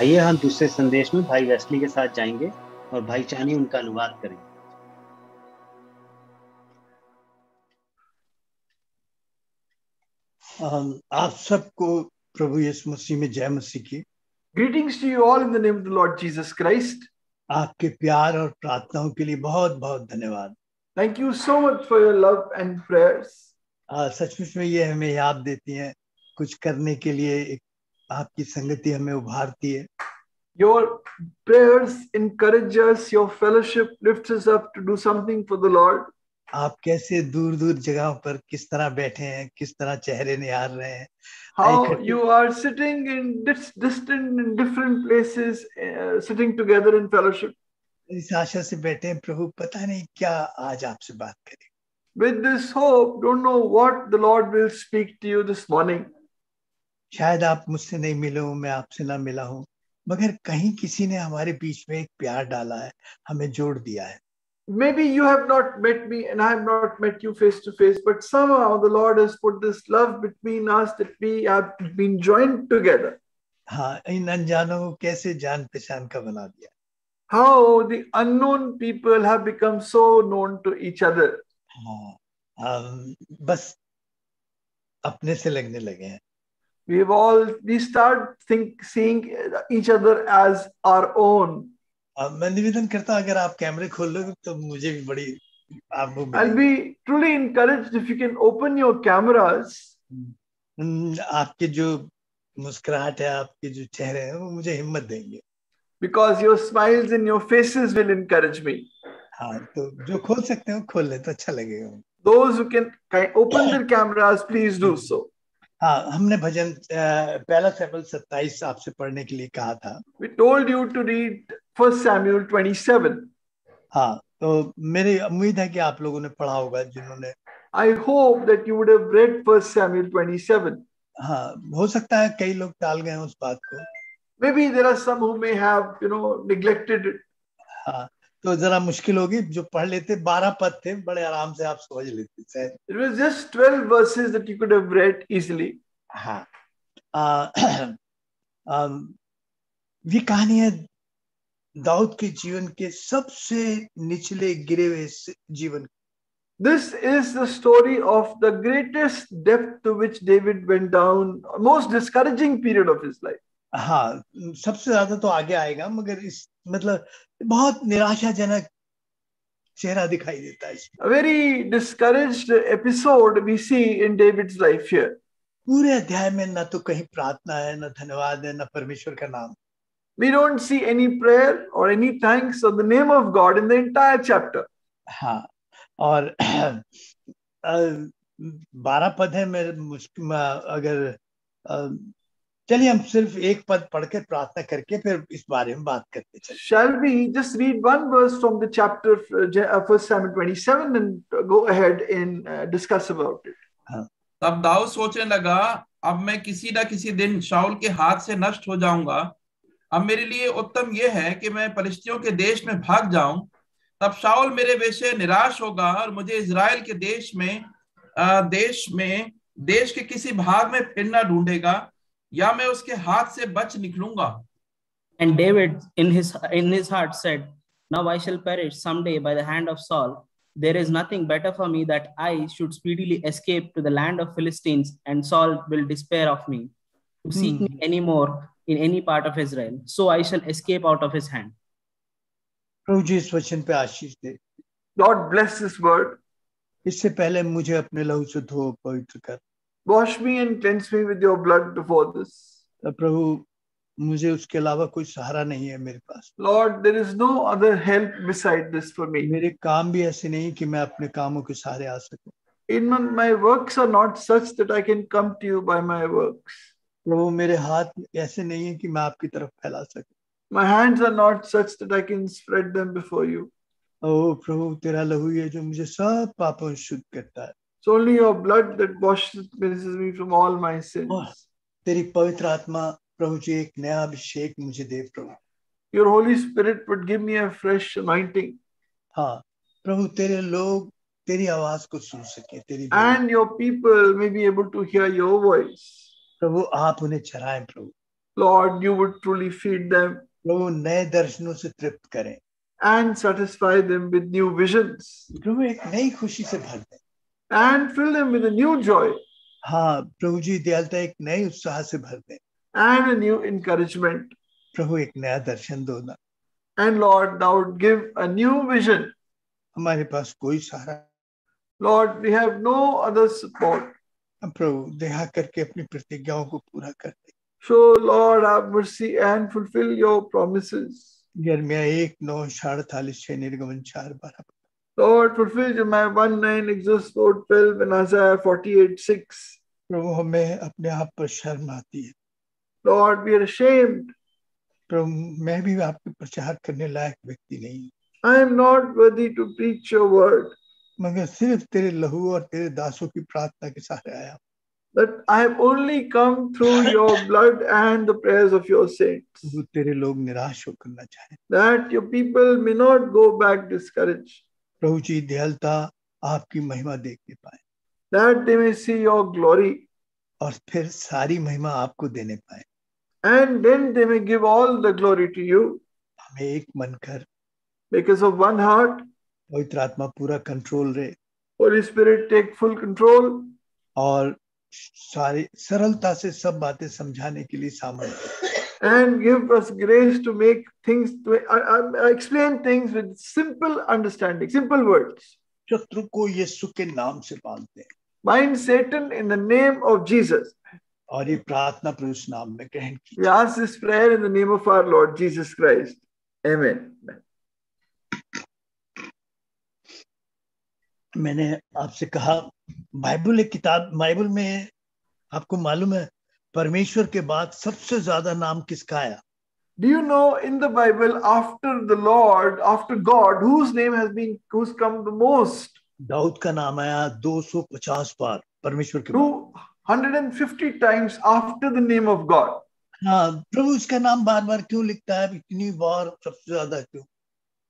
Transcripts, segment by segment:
आइए हम दूसरे संदेश में भाई वेस्ली के साथ जाएंगे और भाई चानी उनका अनुवाद करेंगे। आप सबको प्रभु यीशु मसीह में जय मसीह की। Greetings to you all in the name of the Lord Jesus Christ. आपके प्यार और प्रार्थनाओं के लिए बहुत बहुत धन्यवाद। Thank you so much for your love and prayers. सचमुच में ये हमें याद देती हैं कुछ करने के लिए, आपकी संगति हमें उभारती है। Your prayers encourage us, your fellowship lifts us up to do something for the Lord. आप कैसे दूर दूर जगहों पर किस तरह बैठे हैं, किस तरह चेहरे निहार रहे हैं। How you are sitting in distant in different places, sitting together in fellowship. इस आशा से बैठे हैं प्रभु पता नहीं क्या आज आपसे बात करें। With this hope, don't know what the Lord will speak to you this morning. शायद आप मुझसे नहीं मिले हो, मैं आपसे ना मिला हूं, मगर कहीं किसी ने हमारे बीच में एक प्यार डाला है, हमें जोड़ दिया है। Maybe you have not met me and I have not met you face to face, but somehow the Lord has put this love between us that we have been joined together. हाँ, इन अनजानों को कैसे जान पहचान का बना दिया। How the unknown people have become so known to each other. हाँ, बस अपने से लगने लगे हैं। We start seeing each other as our own. मैं निवेदन करता हूं अगर आप कैमरे खोल लोगे तो मुझे भी बड़ी आपको I'll be truly encouraged if you can open your cameras. आपके जो मुस्कुराहट है, आपके जो चेहरे हैं, वो मुझे हिम्मत देंगे। Because your smiles and your faces will encourage me. हाँ, तो जो खोल सकते हो खोल ले तो अच्छा लगेगा। Those who can open their cameras, please do so. हाँ, हमने भजन पहला सैमुएल 27 आपसे पढ़ने के लिए कहा था। We told you to read 1 Samuel 27. हाँ, तो मेरी उम्मीद है कि आप लोगों ने पढ़ा होगा जिन्होंने। I hope that you would have read 1 Samuel 27. हाँ, हो सकता है कई लोग टाल गए उस बात को। Maybe there are some who may have, neglected it. हाँ, तो जरा मुश्किल होगी, जो पढ़ लेते 12 पद थे, बड़े आराम से आप समझ लेते। It was just 12 verses that you could have read easily. हाँ, ये कहानी है दाऊद के जीवन के सबसे निचले गिरे हुए जीवन। This is the story of the greatest depth to which David went down, most discouraging period of his life. हाँ, सबसे ज्यादा तो आगे आएगा, मगर इस मतलब बहुत निराशाजनक चेहरा दिखाई देता है इसमें। A very discouraged episode we see in David's life here. पूरे अध्याय में न तो कहीं प्रार्थना है, न धन्यवाद है, न परमेश्वर का नाम। We don't see any prayer or any thanks or the name of God in the entire chapter. हाँ, और 12 पद है। मेरे मुश्किल अगर चलिए हम सिर्फ एक पद पढ़कर प्रार्थना करके फिर इस बारे में बात करते चलें। Shall we just read one verse from the chapter 1 Samuel 27 and go ahead and discuss about it? हाँ। तब दाऊद सोचने लगा, अब मैं किसी न किसी दिन शाऊल के हाथ से नष्ट हो जाऊंगा। अब मेरे लिए उत्तम यह है कि मैं फलिश्तियों के देश में भाग जाऊं। तब शाऊल मेरे विषय निराश होगा और मुझे इजराइल के देश के किसी भाग में फिरना ढूंढेगा, या मैं उसके हाथ से बच निकलूंगा। And David in his heart said, now I shall perish someday by the hand of Saul. There is nothing better for me that I should speedily escape to the land of Philistines, and Saul will despair of me to seek me any more in any part of Israel. So I shall escape out of his hand. प्रभु जी इस वचन पे आशीष दे। God bless this word. इससे पहले मुझे अपने लहू से धो पवित्र कर। Wash me and cleanse me with your blood before this. प्रभु मुझे उसके अलावा कोई सहारा नहीं है मेरे पास। Lord, there is no other help beside this for me. मेरे काम भी ऐसे नहीं कि मैं अपने कामों के सहारे आ सकूं। Even my works are not such that I can come to you by my works. प्रभु मेरे हाथ ऐसे नहीं है कि मैं आपकी तरफ फैला सकूं। My hands are not such that I can spread them before you. ओ प्रभु तेरा लहू है जो मुझे सब पापों से शुद्ध करता है। It's only your blood that washes me from all my sins. तेरी पवित्र आत्मा प्रभु जी एक नया अभिषेक मुझे दे प्रभु। Your Holy Spirit would give me a fresh anointing. हाँ प्रभु, तेरे लोग तेरी आवाज को सुन सके, तेरी and your people may be able to hear your voice. प्रभु आप उन्हें चलाएं प्रभु। Lord, you would truly feed them प्रभु नए दर्शनों से तृप्त करें, and satisfy them with new visions प्रभु एक नई खुशी से भर दें। and fill them with a new joy हाँ प्रभु जी, दयालुता एक नए उत्साह से भर दें। and a new encouragement. प्रभु एक नया दर्शन दो ना, And Lord, thou would give a new vision. हमारे पास कोई सहारा, Lord, we have no other support. हम प्रभु दया करके अपनी प्रतिज्ञाओं को पूरा कर दे। So, Lord, have mercy and fulfill your promises. यिर्मयाह 1:9-48, निर्गमन 4:12। Lord, fulfill Jeremiah 1:9, Exodus 4:12, and Isaiah 48:6. प्रभु हमें अपने आप पर शर्म आती है Lord, we are ashamed. प्रभु, मैं भी आपके प्रचार करने लायक व्यक्ति नहीं हूँ, I am not worthy to preach your word, मगर सिर्फ तेरे लहू और तेरे दासों की प्रार्थना के सहारे आया। but I have only come through your blood and the prayers of your saints, प्रभु तेरे लोग निराश होकर न जाए। that your people may not go back discouraged, प्रभु जी दयालुता आपकी महिमा देखने पाए that they may see your glory, और फिर सारी महिमा आपको देने पाए। and then they may give all the glory to you. हमें एक मन कर, Because of one heart, पवित्र आत्मा पूरा कंट्रोल रहे Holy Spirit take full control, और सारी सरलता से सब बातें समझाने के लिए सामर्थ्य, and give us grace to make things, to explain things with simple understanding, simple words. शत्रु को यीशु के नाम से बांधते हैं Bind Satan in the name of Jesus. और ये प्रार्थना प्रभु उस नाम में ग्रहण की। We ask this prayer in the name of our Lord Jesus Christ. Amen. मैंने आपसे कहा बाइबल एक किताब, बाइबल में आपको मालूम है परमेश्वर के बाद सबसे ज्यादा नाम किसका आया? Do you know in the Bible, after the Lord, after God, whose name has been, who's come the most? Dawood का नाम आया 250 बार परमेश्वर के बाद। 250 times after the name of God. हाँ, प्रभु उसका नाम बार बार क्यों लिखता है, इतनी बार सबसे ज्यादा क्यों?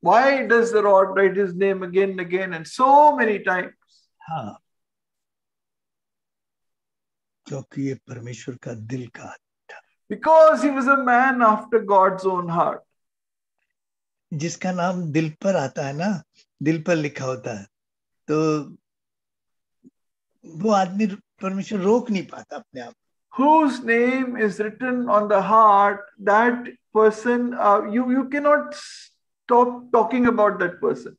Why does the Lord write his name again and again and so many times? हाँ, क्योंकि ये परमेश्वर का दिल का था। Because he was a man after God's own heart. जिसका नाम दिल पर आता है ना, दिल पर लिखा होता है, तो वो आदमी परमेश्वर रोक नहीं पाता अपने आप। Whose name is written on the heart, that person, you cannot stop talking about that person.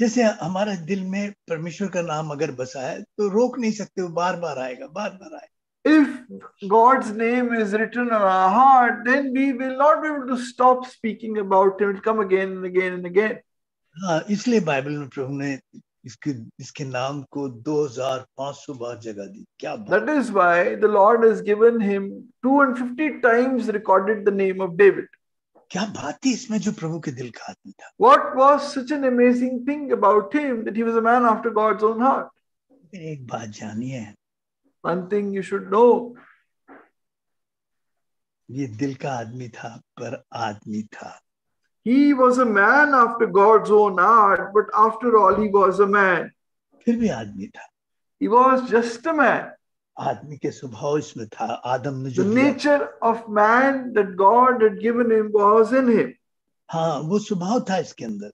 जैसे हमारा दिल में परमेश्वर का नाम अगर बसा है तो रोक नहीं सकते, वो बार बार आएगा, बार बार आएगा। If God's name is written on our heart, then we will not be able to stop speaking about him. It will come again and again and again. हाँ, इसलिए बाइबल में प्रभु ने इसके नाम को 2500 बार जगह दी। क्या बात? That is why the Lord has given him 250 times recorded the name of David. क्या बात थी इसमें जो प्रभु के दिल का आदमी था। What was such an amazing thing about him, that he was a man after God's own heart? एक बात जानिए, One thing you should know, ये दिल का आदमी था पर आदमी था। he was a man after God's own heart, but after all he was a man. फिर भी आदमी था। He was just a man. आदमी के स्वभाव इसमें था, आदम ने The जो nature of man that God had given him was in him. हाँ, वो स्वभाव था इसके अंदर।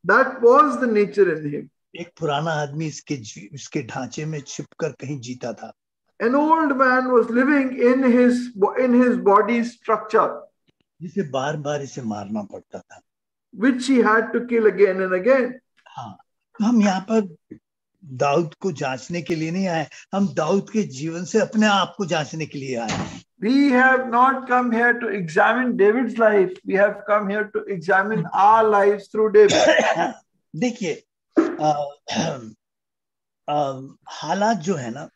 That was the nature in him. एक पुराना आदमी इसके ढांचे में छिपकर कहीं जीता था। An old man was living in his body's structure, जिसे बार बार इसे मारना पड़ता था, which he had to kill again and again. हाँ, तो हम यहाँ पर दाऊद को जांचने के लिए नहीं आए, हम दाऊद के जीवन से अपने आप को जांचने के लिए आए। We have not come here to examine David's life. We have come here to examine our lives through David. देखिए, हालात जो है ना,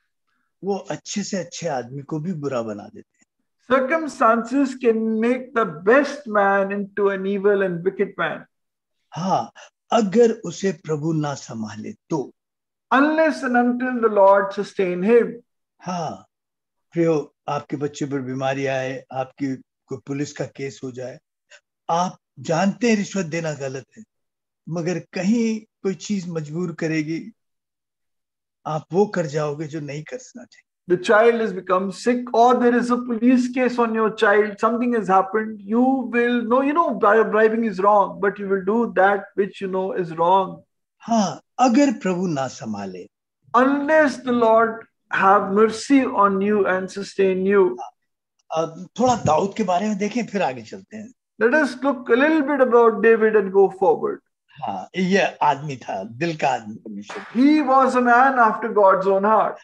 वो अच्छे से अच्छे आदमी को भी बुरा बना देते हैं। Circumstances can make the best man into an evil and wicked man. हाँ, अगर उसे प्रभु ना संभाले तो। Unless and until the Lord sustain him. हाँ, प्रियो, आपके बच्चे पर बीमारी आए, आपकी कोई पुलिस का केस हो जाए, आप जानते हैं रिश्वत देना गलत है, मगर कहीं कोई चीज मजबूर करेगी, आप वो कर जाओगे जो नहीं करना चाहिए। the child has become sick, or there is a police case on your child, something has happened, you will know, you know, bribing is wrong, but you will do that which you know is wrong. हाँ, अगर प्रभु ना संभाले, Unless the Lord have mercy on you and sustain you. अब थोड़ा दाऊद के बारे में देखें, फिर आगे चलते हैं. Let us look a little bit about David and go forward. हाँ, ये आदमी था, दिल का आदमी परमेश्वर. He was a man after God's own heart.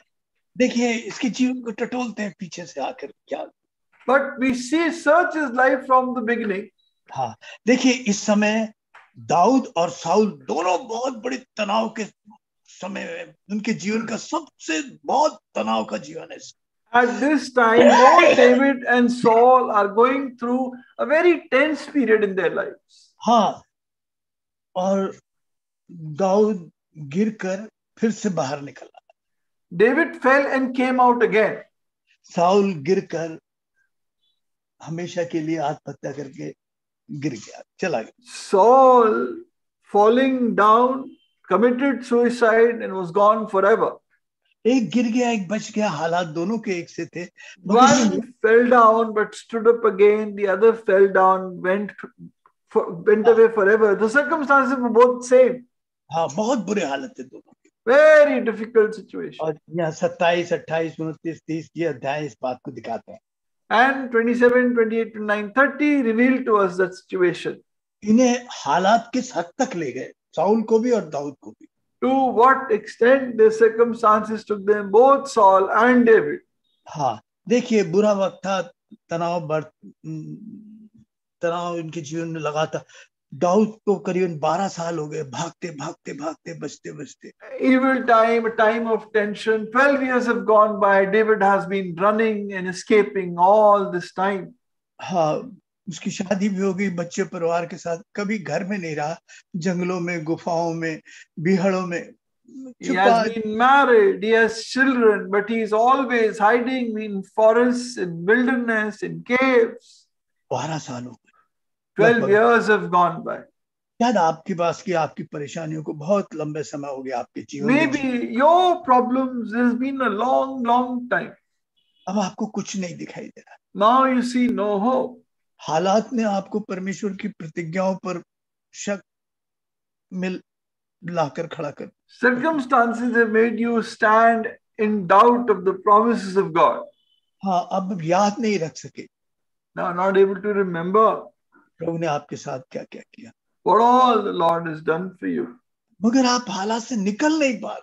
देखिए इसके जीवन को टटोलते हैं पीछे से आकर क्या. But we search his life from the beginning. हाँ, देखिए इस समय दाऊद और साउल दोनों बहुत बड़े तनाव के समय में, उनके जीवन का सबसे बहुत तनाव का जीवन है. At this time, both David and Saul are going through a very tense period in their lives. हाँ, और दाऊद गिरकर फिर से बाहर निकला. David fell and came out again. Saul गिरकर हमेशा के लिए आत्महत्या करके गिर गया, चला गया. Saul, falling down, committed suicide and was gone forever. एक गिर गया, एक बच गया. हालात दोनों के एक से थे. One fell down but stood up again. The other fell down, went away forever. The circumstances were both same. हाँ, बहुत बुरे हालत थे दोनों के. Very difficult situation. और यहाँ 27, 28, 29, 30 ये अध्याय इस बात को दिखाते हैं. And 27, 28 to 9, 30 revealed to us that situation. इन्हें हालात किस हद तक ले गए, साउल को भी और दाऊद को भी. To what extent the circumstances took them, both Saul and David. हाँ, देखिए बुरा वक्त था, तनाव इनके जीवन में लगा था. दाऊद को करीबन 12 साल हो गए, भागते भागते भागते, बचते बचते. Evil time, a time of tension. 12 years have gone by. David has been running and escaping all this time. हाँ, उसकी शादी भी हो गई बच्चे परिवार के साथ, कभी घर में नहीं रहा, जंगलों में, गुफाओं में, बिहड़ों में. He has been married, he has children, but he is always hiding in forests, in wilderness, in caves. 12 साल हो गए. 12 years have gone by. शायद आपके पास की आपकी परेशानियों को बहुत लंबे समय हो गया आपके जीवन में. Maybe your problems has been a long, long time. अब आपको कुछ नहीं दिखाई दे रहा. Now you see no hope. हालात ने आपको परमेश्वर की प्रतिज्ञाओं पर शक मिल लाकर खड़ा कर. Circumstances have made you stand in doubt of the promises of God. हाँ, अब याद नहीं रख सके. Now not able to remember प्रभु ने आपके साथ क्या क्या किया, what all the Lord has done for you. मगर आप हालात से निकल नहीं पा रहे.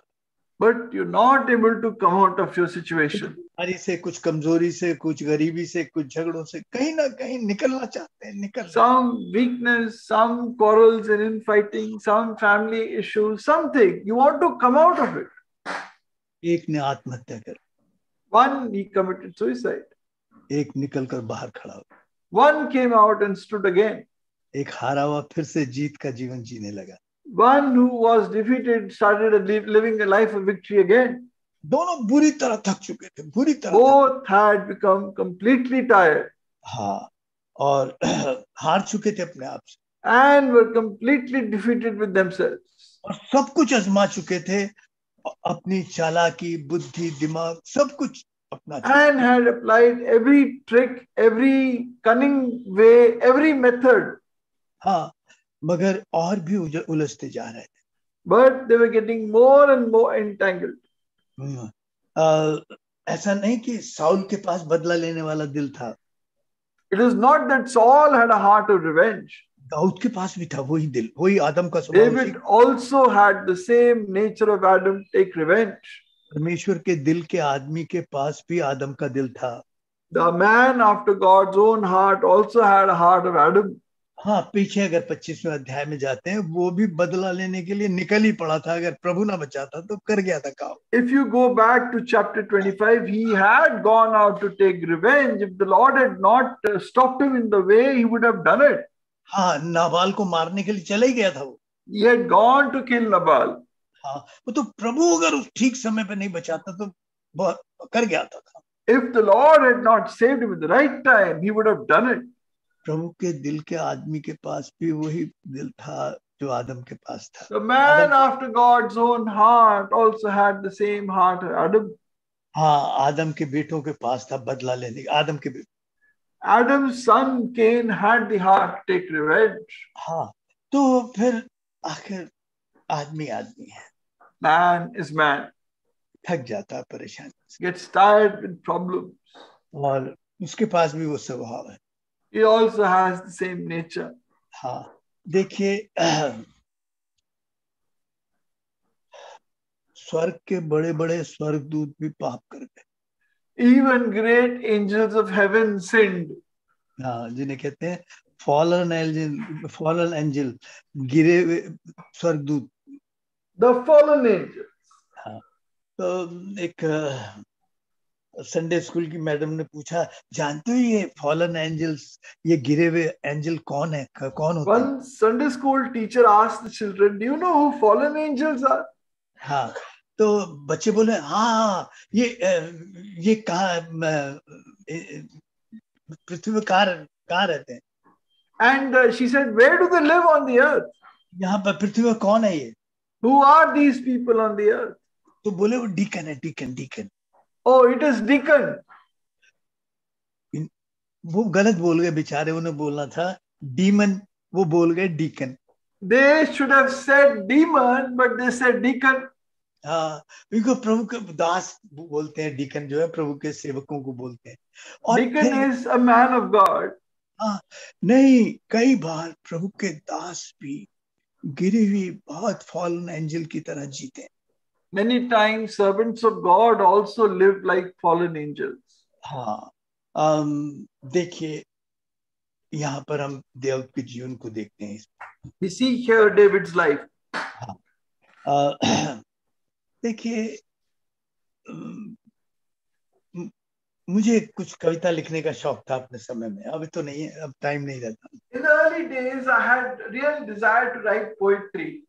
But you're not able to come out of your situation. बीमारी से, कुछ कमजोरी से, कुछ गरीबी से, कुछ झगड़ों से, कहीं ना कहीं निकलना चाहते हैं. Some weakness, some quarrels and infighting, some family issues, something. You want to come out of it. एक ने आत्महत्या कर, One, he committed suicide. एक निकलकर बाहर खड़ा हो. One came out and stood again. एक हारा हुआ फिर से जीत का जीवन जीने लगा. One who was defeated started living a life of victory again. दोनों बुरी तरह थक चुके थे, बुरी तरह. Both had become completely tired. हाँ, और हार चुके थे अपने आप से. And were completely defeated with themselves. और सब कुछ आजमा चुके थे, अपनी चालाकी, बुद्धि, दिमाग, सब कुछ अपना. And had applied every trick, every cunning way, every method. हाँ, मगर और भी उलझते जा रहे थे. But they were getting more and more entangled. ऐसा नहीं कि साउल के पास बदला लेने वाला दिल था. It is not that Saul had a heart of revenge. Dawood के पास भी था वही दिल, वही आदम का स्वभाव. David also had the same nature of Adam, take revenge. परमेश्वर के दिल के आदमी के पास भी आदम का दिल था. The man after God's own heart also had a heart of Adam. हाँ, पीछे अगर 25वें अध्याय में जाते हैं, वो भी बदला लेने के लिए निकल ही पड़ा था. अगर प्रभु ना बचाता तो कर गया था काम. If you go back to chapter 25, he had gone out to take revenge. If the Lord had not stopped him in the way, he would have done it. हाँ, नाबाल को मारने के लिए चला ही गया था वो. He had gone to kill Nabal. हाँ, वो तो प्रभु अगर उस ठीक समय पे नहीं बचाता तो बहुत कर गया था. If the Lord had not saved him at the right time, he would have done it. प्रभु के दिल के आदमी के पास भी वही दिल था जो आदम के पास था. The man after God's own heart also had the same heart as Adam. हाँ, आदम के बेटों के पास था बदला लेने का। आदम के बेटे, Adam's son Cain had the heart to take revenge. हाँ, तो फिर आखिर आदमी आदमी है, Man is man. थक जाता है परेशानी से, Gets tired with problems. और उसके पास भी वो स्वभाव है। He also has the same nature. हाँ, देखिए स्वर्ग के बड़े बड़े स्वर्गदूत भी पाप कर गए। Even great angels of heaven sinned. हाँ, जिन्हें कहते हैं फॉलन एंजल, गिरे हुए स्वर्गदूत। The fallen angels. हाँ, तो एक संडे स्कूल की मैडम ने पूछा, जानते हो ये फॉलन एंजल्स, ये गिरे हुए एंजल कौन है, कौन होते हैं? One Sunday school teacher asked the children, "Do you know who fallen angels are?" हाँ, तो बच्चे बोले हाँ, ये कहाँ पृथ्वी में कहाँ रहते हैं? And she said, "Where do they live on the earth? यहाँ पर पृथ्वी में कौन है ये? Who are these people on the earth?" तो बोले वो डीकन है, deacon. Oh, it is deacon. वो गलत बोल गए बेचारे, उन्हें बोलना था डीमन, वो बोल गए deacon. They should have said demon, but they said deacon. हाँ, इनको प्रभु के दास बोलते हैं, डीकन जो है प्रभु के सेवकों को बोलते हैं। और Deacon is a man of God. हाँ, नहीं, कई बार प्रभु के दास भी गिरी हुई बहुत फॉलन एंजल की तरह जीते हैं। Many times servants of God also live like fallen angels. हाँ, देखिए यहाँ पर हम दाऊद के जीवन को देखते हैं। We see here David's life. हाँ, देखिए मुझे कुछ कविता लिखने का शौक था अपने समय में, अभी तो नहीं है, अब टाइम नहीं रहता। In the early days, I had real desire to write poetry.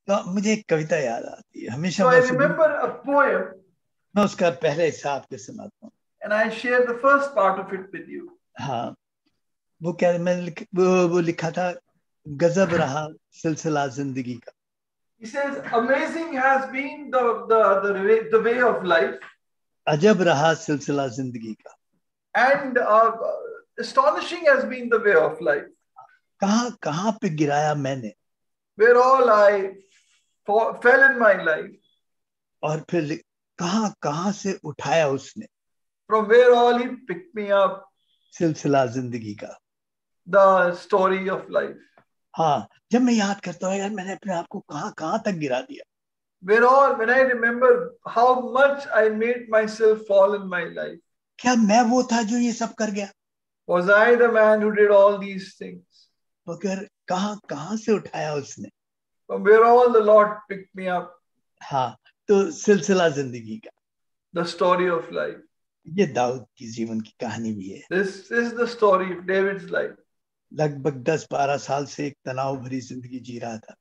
तो मुझे एक कविता याद आती है हमेशा। So I remember a poem, मैं उसका पहले हिस्सा आपके सुनाता हूँ, and I share the first part of it with you. हाँ, वो क्या मैंने वो लिखा था, गजब रहा सिलसिला जिंदगी का। He says, "Amazing has been the way of life, अजब रहा सिलसिला जिंदगी का, and astonishing has been the way of life, कहाँ पे गिराया मैंने, where all I fell in my life, और फिर कहाँ से उठाया उसने, from where all he picked me up." सिलसिला जिंदगी का, The story of life. हाँ, जब मैं याद करता हूँ यार मैंने अपने आप को कहाँ तक गिरा दिया। When I remember how much I made myself fall in my life. क्या मैं वो था जो ये सब कर गया? Was I the man who did all these things? मगर कहाँ से उठाया उसने, From where all the Lord picked me up. हाँ, तो सिलसिला जिंदगी का, The story of life. ये दाऊद की जीवन की कहानी भी है। This is the story of David's life. लगभग 10-12 साल से एक तनाव भरी जिंदगी जी रहा था।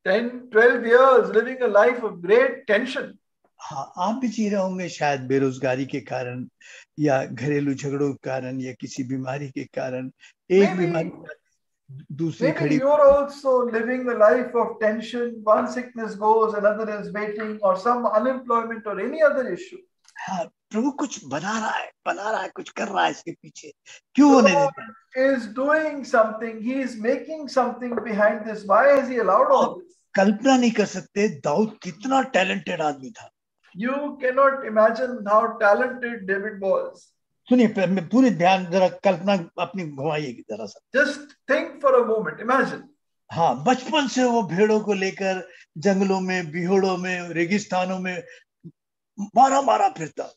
10-12 years living a life of great tension. हाँ, आप भी जी रहे होंगे शायद बेरोजगारी के कारण, या घरेलू झगड़ों के कारण, या किसी बीमारी के कारण। एक बीमारी दूसरी Maybe खड़ी। you're also living a life of tension. One sickness goes, another is waiting, or some unemployment or any other issue. हाँ, प्रभु कुछ बना रहा है, कुछ कर रहा है इसके पीछे, क्यों होने देता है? Is doing something. He is making something behind this. Why has he allowed all this? कल्पना नहीं कर सकते दाऊद कितना टैलेंटेड आदमी था। You cannot imagine how talented David was. सुनिए, पूरे ध्यान जरा कल्पना अपनी घुमाइए जरा सा। Just think for a moment. Imagine. हाँ, बचपन से वो भेड़ों को लेकर जंगलों में, बिहोड़ों में, रेगिस्तानों में मारा फिरता।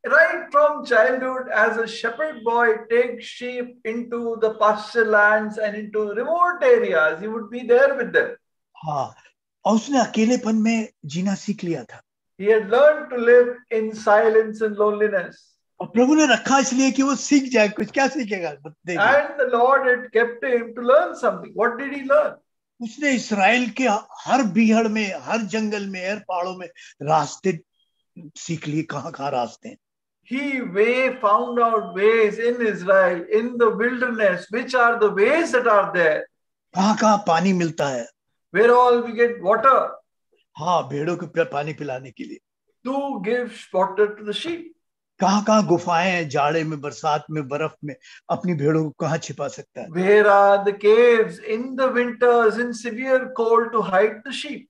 Right from childhood, as a shepherd boy, take sheep into the pasture lands and into remote areas. He would be there with them. हाँ, और उसने अकेलेपन में जीना सीख लिया था। He had learned to live in silence and loneliness. और प्रभु ने रखा इसलिए कि वो सीख जाए कुछ। क्या सीखेगा? And the Lord had kept him to learn something. What did he learn? उसने इस्राएल के हर बीहड़ में, हर जंगल में, हर पहाड़ों में रास्ते सीख लिए, कहाँ रास्ते हैं। He found out ways in Israel, in the wilderness, which are the ways that are there. कहाँ पानी मिलता है, where all we get water. हाँ, भेड़ों को पानी पिलाने के लिए। to give water to the sheep. कहाँ कहाँ गुफाएं हैं, जाड़े में, बरसात में, बर्फ में, अपनी भेड़ों को कहाँ छिपा सकता है? Where are the caves in the winters, in severe cold, to hide the sheep?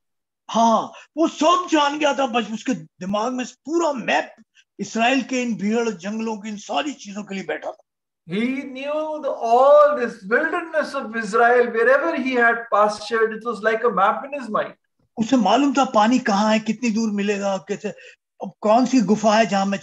हाँ, वो सब जान गया था, बस उसके दिमाग में पूरा मैप इसराइल के इन भीड़ जंगलों की इन सारी चीजों के लिए बैठा था. He knew all this wilderness of Israel, wherever he had pastured, it was like a map in his mind. उसे मालूम था पानी कहाँ है, कितनी दूर मिलेगा, कैसे, अब कौन सी गुफा है जहां मैं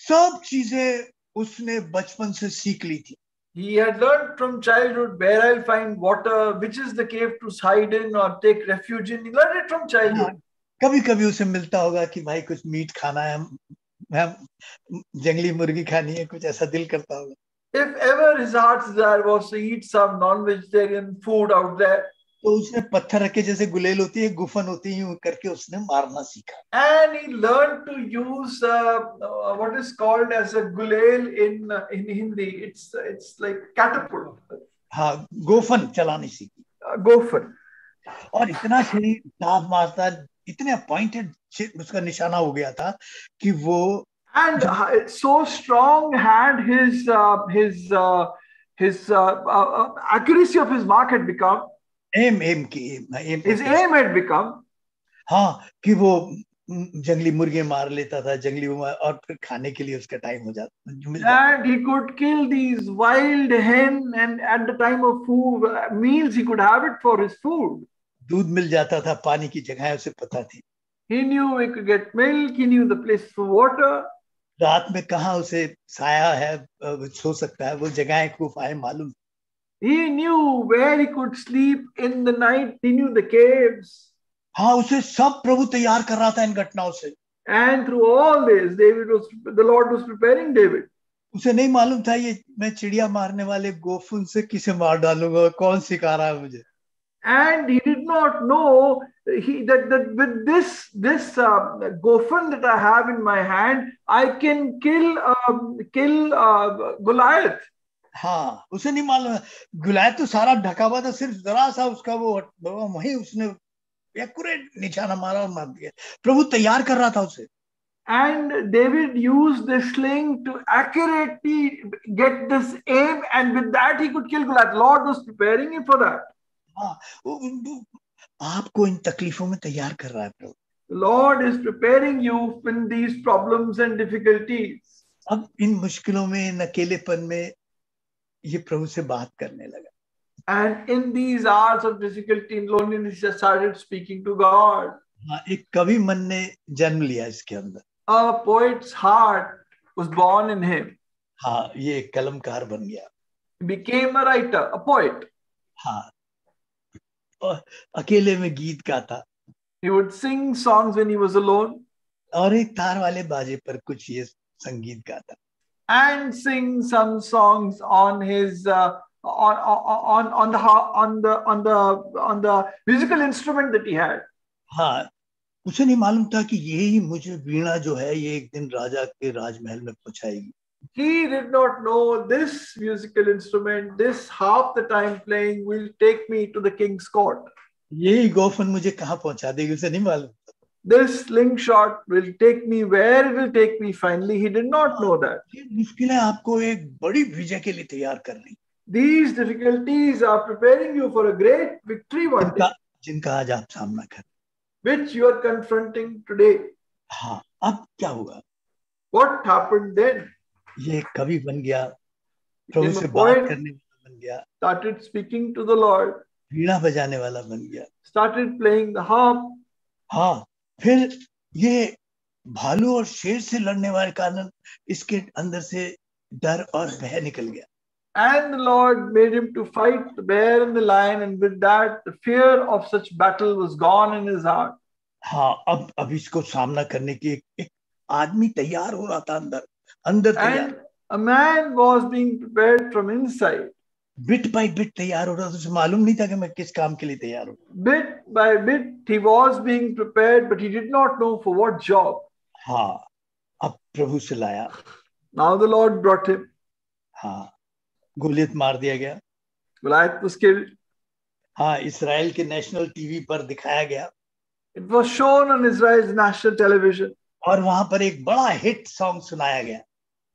सब चीजें उसने बचपन से सीख ली थी. He had learned from childhood where I'll find water, which is the cave to hide in or take refuge in. He learned it from childhood. कभी कभी उसे मिलता होगा कि भाई कुछ मीट खाना है, जंगली मुर्गी खानी है, कुछ ऐसा दिल करता होगा. If ever his heart's desire was to eat some non-vegetarian food out there, तो उसने पत्थर रखे, जैसे गुलेल होती है, गुफन होती है, करके उसने मारना सीखा. and he learned to use what is called as a gulail in Hindi. It's like catapult. हाँ, गोफन चलानी सीखी. Gopher. और इतना शरीर दाव मारता, इतने अपॉइंटेड उसका निशाना हो गया था कि वो, and so strong had his accuracy of his mark had become. Aim His aim had become. हाँ, कि वो जंगली मुर्गे मार लेता था, जंगली, और फिर खाने के लिए उसका टाइम हो जाता. And he could kill these wild hen, and at the time of food meals he could have it for his food. दूध मिल जाता था, पानी की जगह उसे पता थी. He knew he could get milk. He knew the place for water. रात में कहाँ उसे साया है, सो सकता है, वो जगह गुफाएं मालूम. He knew where he could sleep in the night. He knew the caves. हाँ, उसे सब प्रभु तैयार कर रहा था इन घटनाओं से. And through all this, the Lord was preparing David. उसे नहीं मालूम था ये मैं चिड़िया मारने वाले गोफन से किसे मार डालूंगा, कौन सिखा रहा है मुझे. And he did not know that with this gopher that I have in my hand, I can kill Goliath. हाँ, उसे नहीं मालूम है, गुलायत तो सारा ढका हुआ था, सिर्फ जरा सा उसका वो वही उसने एक्यूरेट निशाना मारा और मार दिया. प्रभु तैयार कर रहा था उसे. And David used the sling to accurately get this aim, and with that he could kill Goliath. Lord was preparing him for that. हाँ, आपको इन तकलीफों में तैयार कर रहा है प्रभु. Lord is preparing you in these problems and difficulties. अब इन मुश्किलों में, इन अकेलेपन में ये प्रभु से बात करने लगा. And in these hours of difficulty and loneliness, he started speaking to God. हाँ, एक कवि मन ने जन्म लिया इसके अंदर. A poet's heart was born in him. हाँ, ये एक कलमकार बन गया. He became a writer, a poet. हाँ, और अकेले में गीत गाता. He would sing songs when he was alone. और एक तार वाले बाजे पर कुछ ये संगीत गाता. And sing some songs on his on the musical instrument that he had. हाँ, उसे नहीं मालूम था कि यही मुझे वीणा जो है ये एक दिन राजा के राजमहल में पहुंचाएगी. He did not know this musical instrument, this harp that I am playing, will take me to the king's court. यही गोफन मुझे कहाँ पहुंचा देगी, उसे नहीं मालूम. This slingshot will take me where it will take me finally. He did not know that. ये मुश्किलें आपको एक बड़ी विजय के लिए तैयार कर रही. These difficulties are preparing you for a great victory one day, जिनका आज आप सामना कर, which you are confronting today. हाँ, अब क्या हुआ? What happened then? ये कवि बन गया, प्रभु से Became a बात poet. करने वाला बन गया, Started speaking to the Lord. वीणा बजाने वाला बन गया. Started playing the harp. हाँ, फिर ये भालू और शेर से लड़ने वाले कारण इसके अंदर से डर और भय निकल गया. And the Lord made him to fight the bear and the lion, and with that, the fear of such battle was gone in his heart. हाँ, अब इसको सामना करने की एक आदमी तैयार हो रहा था अंदर तैयार. And a man was being prepared from inside. Bit by bit तैयार हो रहा था. उसे मालूम नहीं था कि मैं किस काम के लिए तैयार हूँ. Bit by bit, he was being prepared, but he did not know for what job. हाँ, अब प्रभु से लाया. Now the Lord brought him. हाँ, गोलियत मार दिया गया. Goliath was killed. हाँ, इसराइल के नेशनल टीवी पर दिखाया गया. It was shown on Israel's national television. और वहां पर एक बड़ा हिट सॉन्ग सुनाया गया।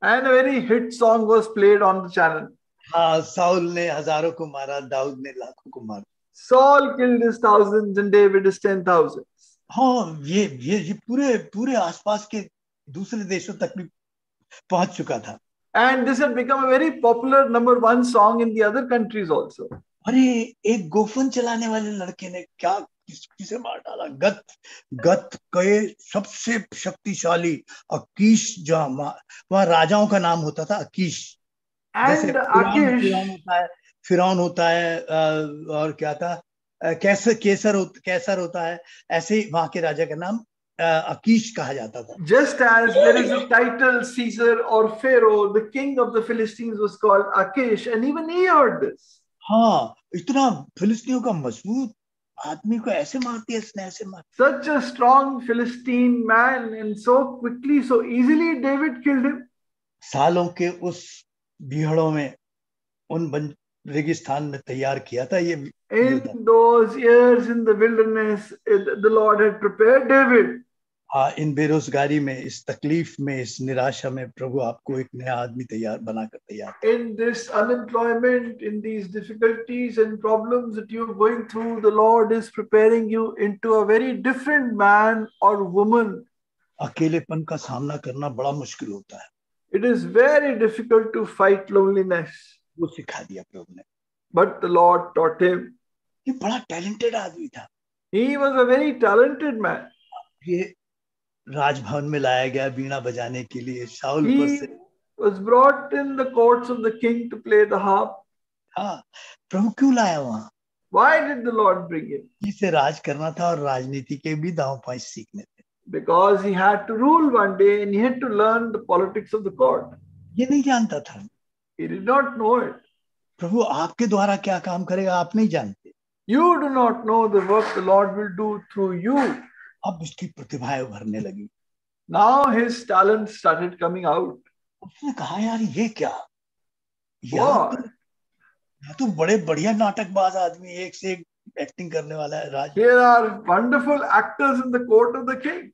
And a very hit song was played on the channel. हाँ, साउल ने हजारों को मारा, दाऊद ने लाखों को मारा। Saul killed his thousands and David his 10,000. हाँ, ये पूरे पूरे आसपास के दूसरे देशों तक भी पहुंच चुका था। And this had become a very popular #1 song in the other countries also. अरे एक गोफन चलाने वाले लड़के ने क्या किसे मार डाला। गत के सबसे शक्तिशाली अकीश, जहाँ वहाँ राजाओं का नाम होता था अकीश। And Akish, फिरौन होता है और क्या था, कैसर होता है, ऐसे ही वहां के राजा का नाम अकीश कहा जाता था। just as there is a title Caesar or Pharaoh, the king of the Philistines was called Akish, and even he heard this. हाँ, इतना फिलिस्तीनियों का मजबूत आदमी को ऐसे मारती है, इसने ऐसे मार। Such a strong Philistine man, and so quickly, so easily David killed him. सालों के उस बीहड़ों में, उन रेगिस्तान में तैयार किया था ये। In those years in the wilderness, the Lord had prepared David. हाँ, इन बेरोजगारी में, इस तकलीफ में, इस निराशा में प्रभु आपको एक नया आदमी बनाकर तैयार। In this unemployment, in these difficulties and problems that you're going through, the Lord is preparing you into a very different man or woman. अकेलेपन का सामना करना बड़ा मुश्किल होता है। It is very difficult to fight loneliness. वो सिखा दिया प्रभु ने। But the Lord taught him. ये बड़ा टैलेंटेड आदमी था। He was a very talented man. ये राजभवन में लाया गया बीणा बजाने के लिए। शाऊल He was brought in the courts of the king to play the harp. हाँ, प्रभु क्यों लाया वहां? Why did the Lord bring him? इसे राज करना था और राजनीति के भी दांव पैंच सीखने थे। Because he had to rule one day and he had to learn the politics of the court. ये नहीं जानता था। He did not know it. प्रभु आपके द्वारा क्या काम करेगा आप नहीं जानते। You do not know the work the Lord will do through you. अब उसकी प्रतिभाएं उभरने लगी। Now his talent started coming out. उसने कहा यार ये क्या, What? तो बड़े बढ़िया नाटकबाज आदमी, एक से एक एक्टिंग करने वाला है। राजा, Here are wonderful actors in the court of the king.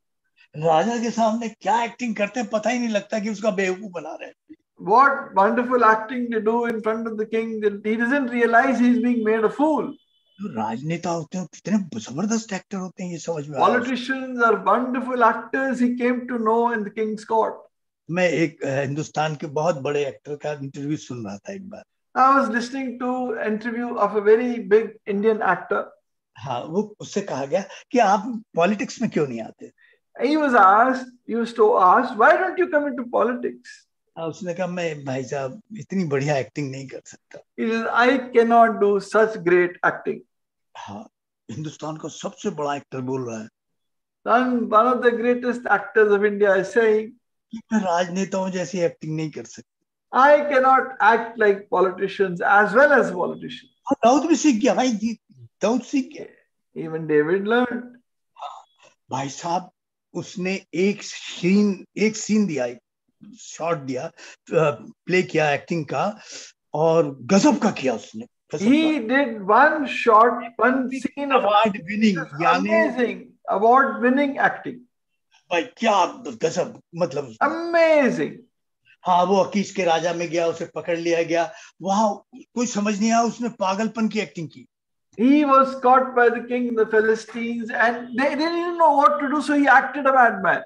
राजा के सामने क्या एक्टिंग करते हैं पता ही नहीं लगता कि उसका बेवकूफ बना रहे हैं। What wonderful acting they do in front of the king that he doesn't realize he's being made a fool. जो राजनेता होते हैं कितने जबरदस्त एक्टर होते हैं, ये समझ में आया। Politicians are wonderful actors. He came to know in the king's court. मैं एक हिंदुस्तान के बहुत बड़े एक्टर का इंटरव्यू सुन रहा था एक बार। I was listening to an interview of a very big Indian actor. हाँ, वो उससे कहा गया कि आप पॉलिटिक्स में क्यों नहीं आते। He was asked, why don't you come into politics? उसने कहा मैं भाई साहब इतनी बढ़िया एक्टिंग नहीं कर सकता। He says, I cannot do such great acting. हाँ, हिंदुस्तान का सबसे बड़ा एक्टर बोल रहा है। Then one of the greatest actors of India is saying, मैं राजनेताओं जैसी एक्टिंग नहीं कर सकता। I cannot act like politicians as well as politicians. Dawood भी सीख गया भाई जी, दाऊद सीख गया। Even David learned. भाई साहब उसने एक सीन दिया, शॉट दिया, प्ले किया एक्टिंग का, और गजब का किया उसने। He did one scene of award winning, amazing award-winning acting. भाई क्या गजब, मतलब Amazing. हाँ, वो अकीश के राजा में गया, उसे पकड़ लिया गया, वहां कोई समझ नहीं आया, उसने पागलपन की एक्टिंग की। He was caught by the king, the Philistines, and they didn't even know what to do, so he acted a madman.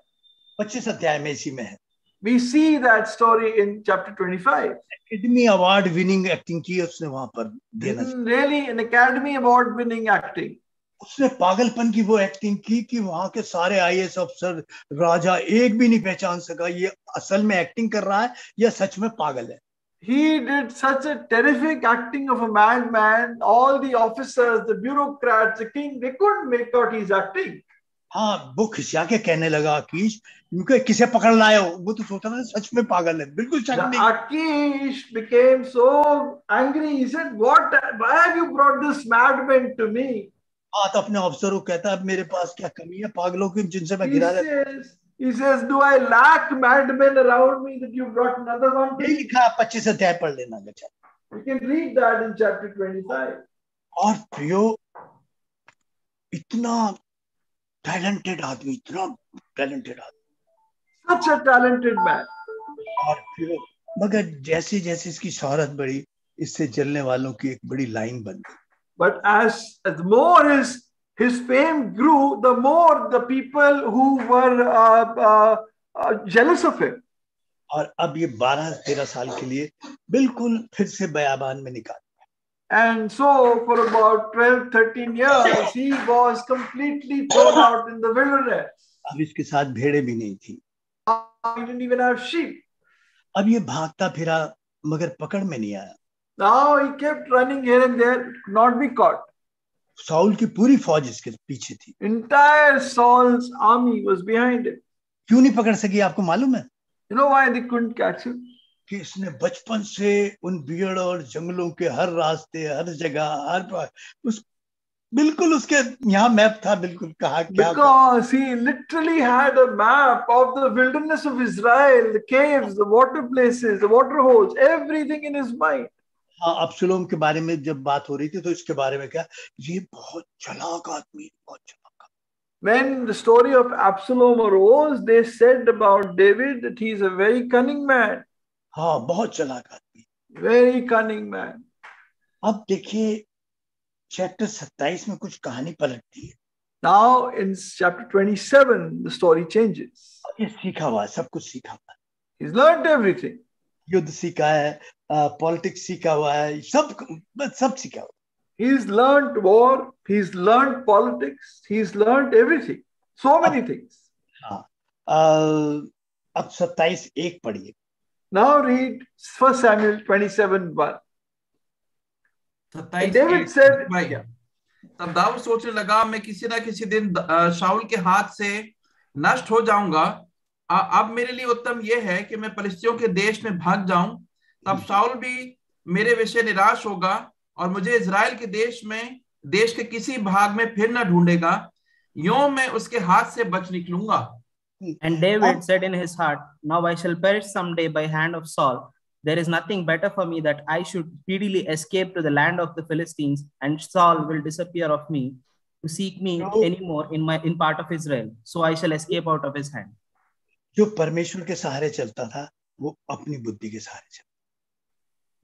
25 अध्याय में इसी में है। We see that story in chapter 25. Academy award winning acting की उसने वहां पर देना। Really an Academy Award winning acting. उसने पागलपन की वो एक्टिंग की कि वहां के सारे आईएएस अफसर, राजा एक भी नहीं पहचान सका ये असल में एक्टिंग कर रहा है या सच में पागल है। He did such a terrific acting of a madman. All the officers, the bureaucrats, the king, they couldn't make out he's acting. हाँ, वो खिसिया के कहने लगा अकीश, क्योंकि किसे पकड़ लाए हो, वो तो सोचा था सच में पागल है, बिल्कुल शक नहीं। Akish became so angry. He said, why have you brought this madman to me? हाँ, तो अपने अफसर को कहता है मेरे पास क्या कमी है पागलों की जिनसे मैं घिरा रहता। He says, do I lack madmen around me that you brought another one to यही me? लिखा 25 अध्याय पढ़ लेना बच्चा। You can read that in chapter 25. और प्रियो इतना टैलेंटेड आदमी, such a talented man. और फिर मगर जैसे जैसे इसकी शोहरत बढ़ी, इससे जलने वालों की एक बड़ी लाइन बन गई. But as more his fame grew, the more the people who were jealous of him. और अब ये 12-13 साल के लिए बिल्कुल फिर से बयाबान में निकाल. And so for about 12-13 years, he was completely thrown out in the wilderness. अब इसके साथ भेड़े भी नहीं थी. He didn't even have sheep. अब ये भागता फिरा मगर पकड़ में नहीं आया. Now he kept running here and there, could not be caught. Saul की पूरी फौज इसके पीछे थी. Entire Saul's army was behind him. क्यों नहीं पकड़ सकी आपको मालूम है? You know why they couldn't catch him? कि इसने बचपन से उन बियड़ और जंगलों के हर रास्ते, हर जगह, उस बिल्कुल उसके यहाँ मैप था, बिल्कुल कहा क्या. Because he literally had a map of the wilderness of Israel, the caves, the water places, the water holes, everything in his mind. हाँ, अब्सलोम के बारे में जब बात हो रही थी तो इसके बारे में क्या, ये बहुत चालाक आदमी, बहुत चालाक. When the story of Absalom arose, they said about David that he is a very cunning man. हाँ, बहुत चालाक आदमी. Very cunning man. अब देखिए चैप्टर 27 में कुछ कहानी पलटती है. Now in chapter 27, the story changes. ये सीखा हुआ है, सब कुछ सीखा हुआ है. He's learned everything. युद्ध सीखा है, पॉलिटिक्स सीखा हुआ है, सब सीखा हुआ है. He's learned war, he's learned politics, he's learned everything. So many things. हाँ, अब 27:1 पढ़िए. Now read 1 Samuel 27:1. And David said, तब दाऊद सोचने लगा, मैं किसी ना किसी दिन शाऊल के हाथ से नष्ट हो जाऊंगा. अब मेरे लिए उत्तम यह है कि मैं फलिस्तियों के देश में भाग जाऊं. तब शाऊल भी मेरे विषय निराश होगा और मुझे इजराइल के देश के किसी भाग में फिर न ढूंढेगा. यूं मैं उसके हाथ से बच निकलूंगा. And David said in his heart, now I shall perish someday by hand of Saul. There is nothing better for me that I should speedily escape to the land of the Philistines, and Saul will disappear of me to seek me anymore in part of Israel. So I shall escape out of his hand. जो परमेश्वर के सहारे चलता था वो अपनी बुद्धि के सहारे चलता.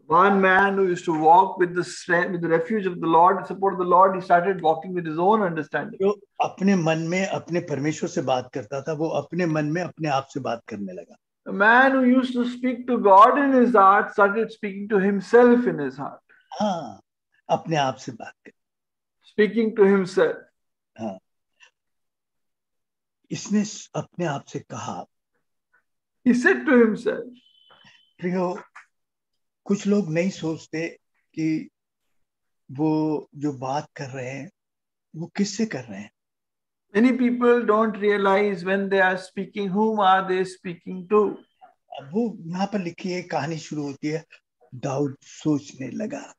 One man who used to walk with the strength, with the refuge of the Lord, the support of the Lord, he started walking with his own understanding. जो अपने मन में अपने परमेश्वर से बात करता था वो अपने मन में अपने आप से बात करने लगा. A man who used to speak to God in his heart started speaking to himself in his heart. हाँ, अपने आप से बात कर. Speaking to himself. हाँ, इसने अपने आप से कहा. He said to himself. प्रियो, कुछ लोग नहीं सोचते कि वो जो बात कर रहे हैं वो किससे कर रहे हैं. Many people don't realize when they are speaking, whom are they speaking to? अब वो यहाँ पर लिखी है, कहानी शुरू होती है, दाऊद सोचने लगा.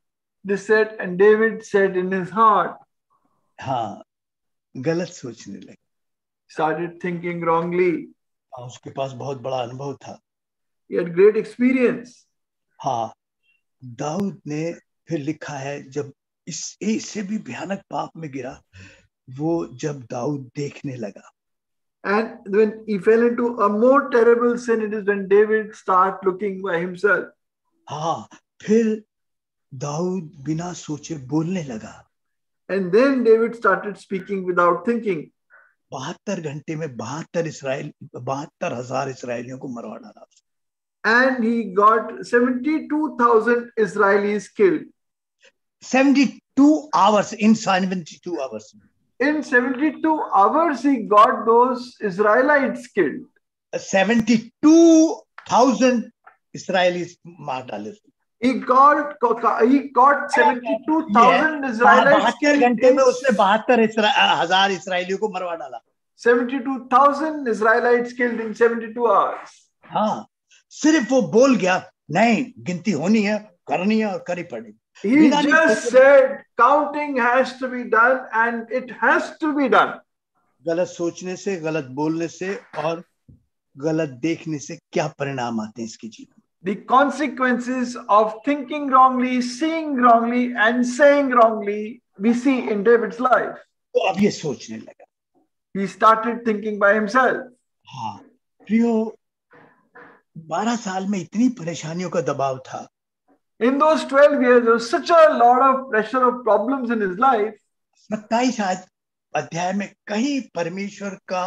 They said, and David said in his heart. हाँ, गलत सोचने लगा. Started thinking wrongly. उसके पास बहुत बड़ा अनुभव था. He had great experience. हाँ, दाऊद ने फिर लिखा है जब इससे भी भयानक पाप में गिरा, वो जब दाऊद देखने लगा. And when he fell into a more terrible sin, it is when David started looking by himself. हाँ, फिर दाऊद बिना सोचे बोलने लगा. And then David started speaking without thinking. 72 घंटे में 72,000 इसराइलियों को मरवा डाला. And he got 72,000 Israelis killed. 72 hours, in 72 hours. In 72 hours, he got those Israelites killed. 72,000 Israelis मार डाले. He got 72,000 Israelites killed. 72 घंटे में उसने 72,000 इसराइलियों को मरवा डाला. 72,000 Israelites killed in 72 hours. हाँ, सिर्फ वो बोल गया, नहीं, गिनती होनी है, करनी है और करी पड़ेगी. He just said counting has to be done and it has to be done. गलत सोचने से, गलत बोलने से और गलत देखने से क्या परिणाम आते हैं इसके जीवन. The consequences of thinking wrongly, seeing wrongly and saying wrongly we see in David's life. तो अब ये सोचने लगा. He started thinking by himself. हाँ, प्रियो 12 साल में इतनी परेशानियों का दबाव था. In those 12 years, there was such a lot of pressure of problems in his life. 27 अध्याय में कहीं परमेश्वर का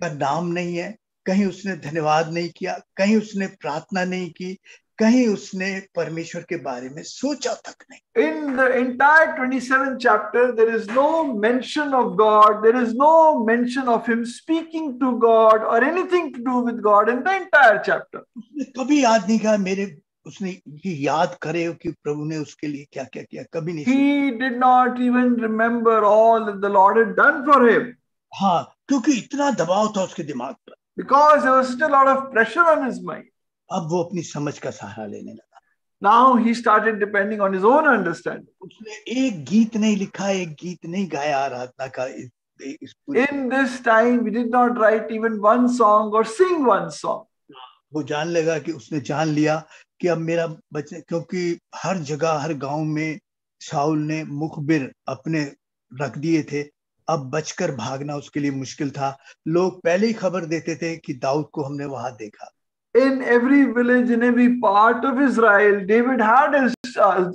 नाम नहीं है, कहीं उसने धन्यवाद नहीं किया, कहीं उसने प्रार्थना नहीं की, कहीं उसने परमेश्वर के बारे में सोचा तक नहीं. In the entire 27th chapter, there is no mention of God. There is no mention of him speaking to God or anything to do with God in the entire chapter. उसने कभी याद नहीं किया उसने ये याद करे कि प्रभु ने उसके लिए क्या क्या किया, कभी नहीं. He did not even remember all that the Lord had done for him. हाँ, क्योंकि इतना दबाव था उसके दिमाग पर. Because there was such a lot of pressure on his mind. अब वो अपनी समझ का सहारा लेने लगा. Now he started depending on his own understanding. उसने एक गीत नहीं लिखा, एक गीत नहीं गाया आराधना का. In this time, we did not write even one song or sing one song. वो जान लगा कि उसने जान लिया कि अब मेरा बच्चे, क्योंकि हर जगह हर गांव में शाऊल ने मुखबिर अपने रख दिए थे. अब बचकर भागना उसके लिए मुश्किल था. लोग पहले ही खबर देते थे कि दाऊद को हमने वहां देखा. In every village, in every part of Israel,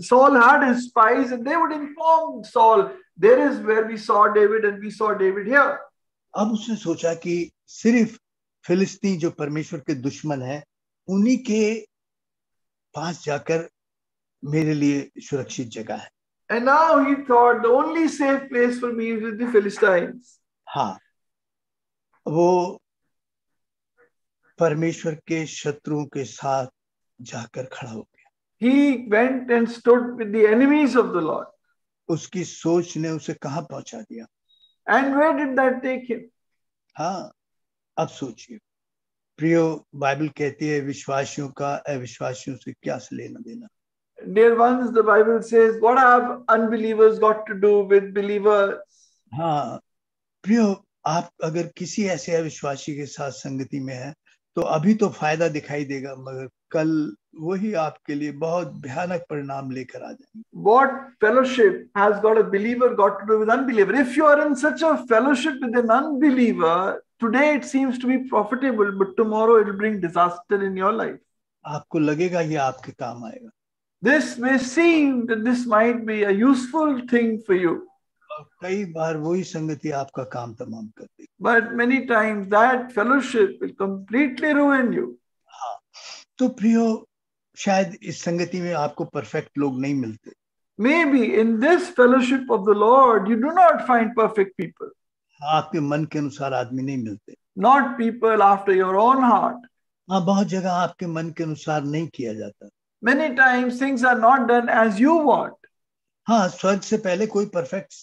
Saul had his spies, and they would inform Saul, there is where we saw David, and we saw David here. अब उसने सोचा कि सिर्फ फिलिस्तीन जो परमेश्वर के दुश्मन है, उन्हीं के पास जाकर मेरे लिए सुरक्षित जगह है. And now he thought the only safe place for me is with the Philistines. हाँ, वो परमेश्वर के शत्रुओं के साथ जाकर खड़ा हो गया. He went and stood with the enemies of the Lord. उसकी सोच ने उसे कहाँ पहुंचा दिया. And where did that take him? हाँ, अब सोचिए प्रियो, बाइबल कहती है विश्वासियों का अविश्वासियों से क्या लेना देना. Dear ones, the Bible says, what have unbelievers got to do with believers? हाँ प्रियो, आप अगर किसी ऐसे अविश्वासी के साथ संगति में है तो अभी तो फायदा दिखाई देगा, मगर कल वही आपके लिए बहुत भयानक परिणाम लेकर आ जाएंगे. What fellowship has got a believer got to do with unbeliever? If you are in such a fellowship with an unbeliever, today it seems to be profitable, but tomorrow it will bring disaster in your life. आपको लगेगा ये आपके काम आएगा. This may seem that this might be a useful thing for you. कई बार वही संगति आपका काम तमाम कर देगी. But many times that fellowship will completely ruin you. हाँ, तो प्रियो, शायद इस संगति में आपको परफेक्ट लोग नहीं मिलते. Maybe in this fellowship of the Lord, you do not find perfect people. आपके मन के अनुसार आदमी नहीं मिलते. Not people after your own heart. हाँ, बहुत जगह आपके मन के अनुसार नहीं किया जाता. Many times things are not done as you want. हाँ, स्वर्ग से पहले कोई परफेक्ट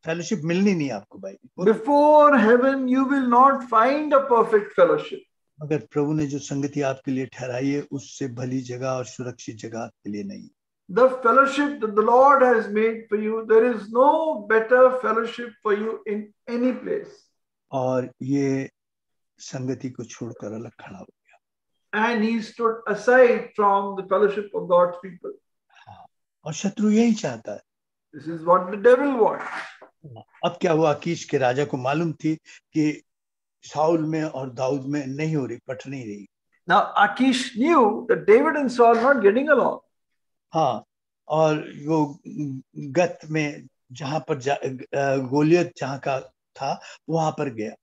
फेलोशिप मिलनी नहीं आपको भाई. Before heaven, you will not find a perfect fellowship. मगर प्रभु ने जो संगति आपके लिए ठहराई है, उससे भली जगह और सुरक्षित जगह आपके लिए नहीं. The fellowship that the Lord has made for you, there is no better fellowship for you in any place. और ये संगति को छोड़कर अलग खड़ा हो गया. And he stood aside from the fellowship of God's people. हाँ, और शत्रु यही चाहता है. This is what the devil wants. अब क्या हुआ, कीश के राजा को मालूम थी कि शाऊल में और दाऊद में नहीं हो रही, पट नहीं रही. Now Achish knew that David and Saul were not getting along. हाँ, और वो गत में जहां पर गोलियत जहां का था वहां पर गया.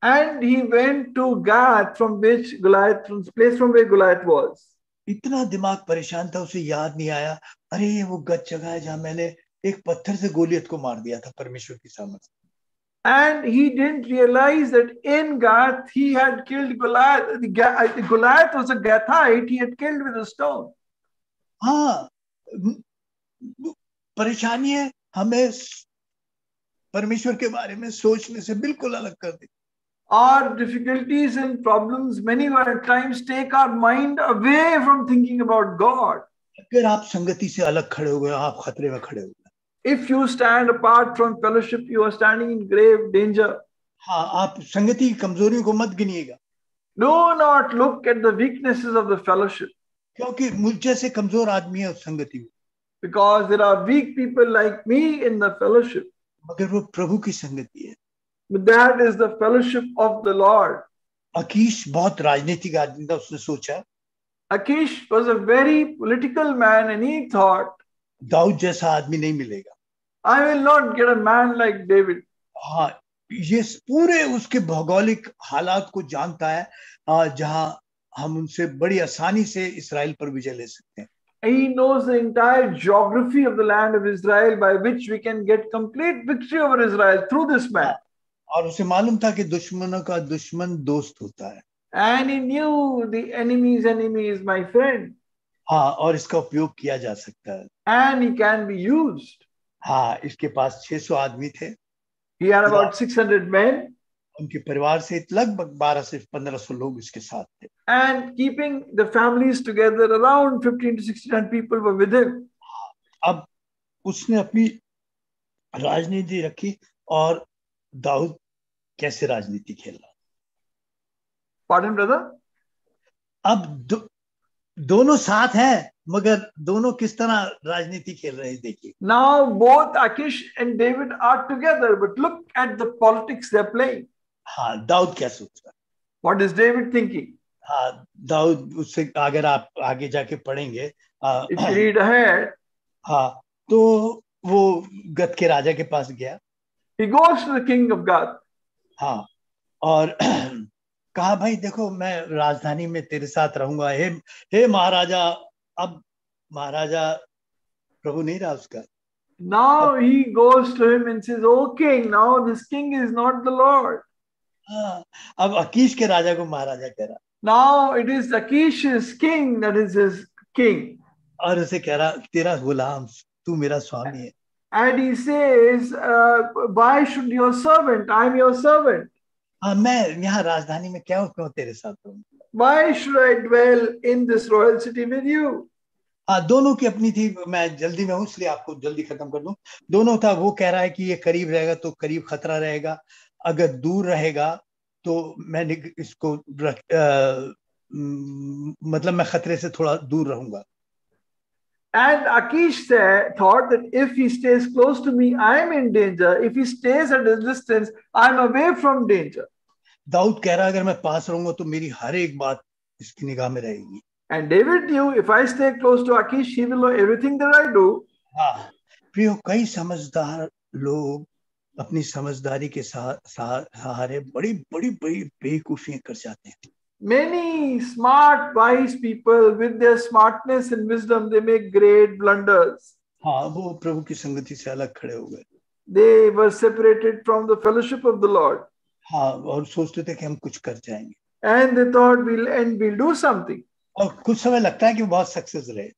And he went to Gath, from the place from where Goliath was. इतना दिमाग परेशान था, उसे याद नहीं आया, अरे ये वो गत जगह है जहां मैंने एक पत्थर से गोलियत को मार दिया था परमेश्वर की सामर्थ. And he didn't realize that in Gath he had killed Goliath. Goliath was a Gathite. He had killed with a stone. हाँ, परेशानी है हमें परमेश्वर के बारे में सोचने से बिल्कुल अलग कर दी. Our difficulties and problems many times take our mind away from thinking about God. अगर आप संगति से अलग खड़े हो गए, आप खतरे में खड़े हो गए. If you stand apart from fellowship, you are standing in grave danger. हाँ, आप संगति की कमजोरियों को मत गिनिएगा. Do not look at the weaknesses of the fellowship. क्योंकि मुझ जैसे कमजोर आदमी है उस संगति में. Because there are weak people like me in the fellowship. मगर वो प्रभु की संगति है. But that is the fellowship of the Lord. अकीश बहुत राजनीतिक आदमी था, उसने सोचा Achish was a very political man and he thought, Dawood जैसा आदमी नहीं मिलेगा। I will not get a man like David. हाँ, ये पूरे उसके भौगोलिक हालात को जानता है, जहां हम उनसे बड़ी आसानी से इस्राएल पर विजय ले सकते हैं। He knows the entire geography of the land of Israel by which we can get complete victory over Israel through this man. और उसे मालूम था कि दुश्मनों का दुश्मन दोस्त होता है। And he knew the enemy's enemy is my friend. हाँ, और इसका उपयोग किया जा सकता है। And he can be used. हाँ, इसके पास 600 आदमी थे। He had about 600 men. उनके परिवार से लगभग 12 से 1500 लोग इसके साथ थे। And keeping the families together, around 15 to 16 people were with him. अब उसने अपनी राजनीति रखी और दाऊद कैसे राजनीति खेला। Pardon, brother? अब दोनों साथ हैं, मगर दोनों किस तरह राजनीति खेल रहे हैं देखिए। Now both Achish and David are together, but look at the politics they're playing. हाँ, दाऊद क्या सोच रहा है? What is David thinking? हाँ, दाऊद उससे अगर आप आगे जाके पढ़ेंगे, If you read ahead, हाँ, तो वो गत के राजा के पास गया। he goes to the king of Gath. हाँ, और कहा भाई देखो मैं राजधानी में तेरे साथ रहूंगा। हे महाराजा। अब महाराजा प्रभु नहीं रहा उसका। Now he goes to him and says, "Oh king, now this king is not the Lord." हाँ, अब अकीश के राजा को महाराजा कह रहा। Now it is Achish's king that is his king. और उसे कह रहा तेरा गुलाम, तू मेरा स्वामी है। And he says, why should your servant? I'm your servant. हाँ, मैं यहाँ राजधानी में क्या क्यों तेरे साथ रहूं? Why should I dwell in this royal city with you? हाँ, दोनों की अपनी थी। मैं जल्दी में हूँ इसलिए आपको जल्दी खत्म कर दूं। दोनों था, वो कह रहा है कि ये करीब रहेगा तो करीब खतरा रहेगा, अगर दूर रहेगा तो मैं इसको मतलब मैं खतरे से थोड़ा दूर रहूंगा। And Achish thought that if he stays close to me, I am in danger. If he stays at a distance, I am away from danger. Dawood कह रहा अगर मैं पास रहूंगा तो मेरी हर एक बात इसकी निगाह में रहेगी। And David knew if I stay close to Achish, he will know everything that I do. हाँ, प्रियो, कई समझदार लोग अपनी समझदारी के सहारे बड़ी बड़ी बड़ी बेवकूफियां कर जाते हैं। Many smart, wise people, with their smartness and wisdom, they make great blunders. हाँ, वो प्रभु की संगति से अलग खड़े हो गए। They were separated from the fellowship of the Lord. हाँ, और सोचते थे कि हम कुछ कर जाएंगे। And they thought we'll do something. और कुछ समय लगता है कि वो बहुत सक्सेस रहे।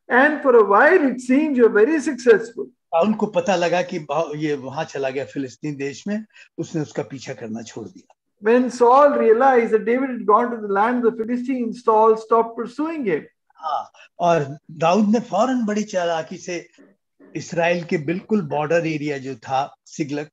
And for a while it seems you're very successful. उनको पता लगा कि ये वहां चला गया फिलिस्तीन देश में, उसने उसका पीछा करना छोड़ दिया। When Saul realized that David had gone to the land of the Philistines, Saul stopped pursuing him. हाँ, और दाऊद ने फौरन बड़ी चालाकी से इस्राएल के बिल्कुल बॉर्डर एरिया जो था सिगलग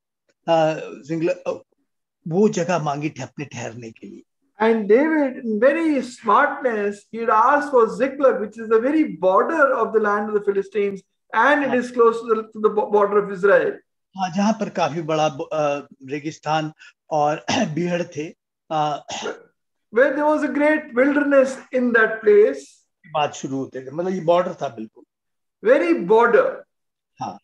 वो जगह मांगी थी अपने ठहरने के लिए। And David, in very smartness, he had asked for Ziklag, which is the very border of the land of the Philistines, and it is close to the border of Israel. हाँ, जहाँ पर काफी बड़ा रेगिस्तान और बिहड़ थे। Where there was a great wilderness in that place. बात शुरू होते थे, मतलब ये बॉर्डर था बिल्कुल। Very border. हाँ,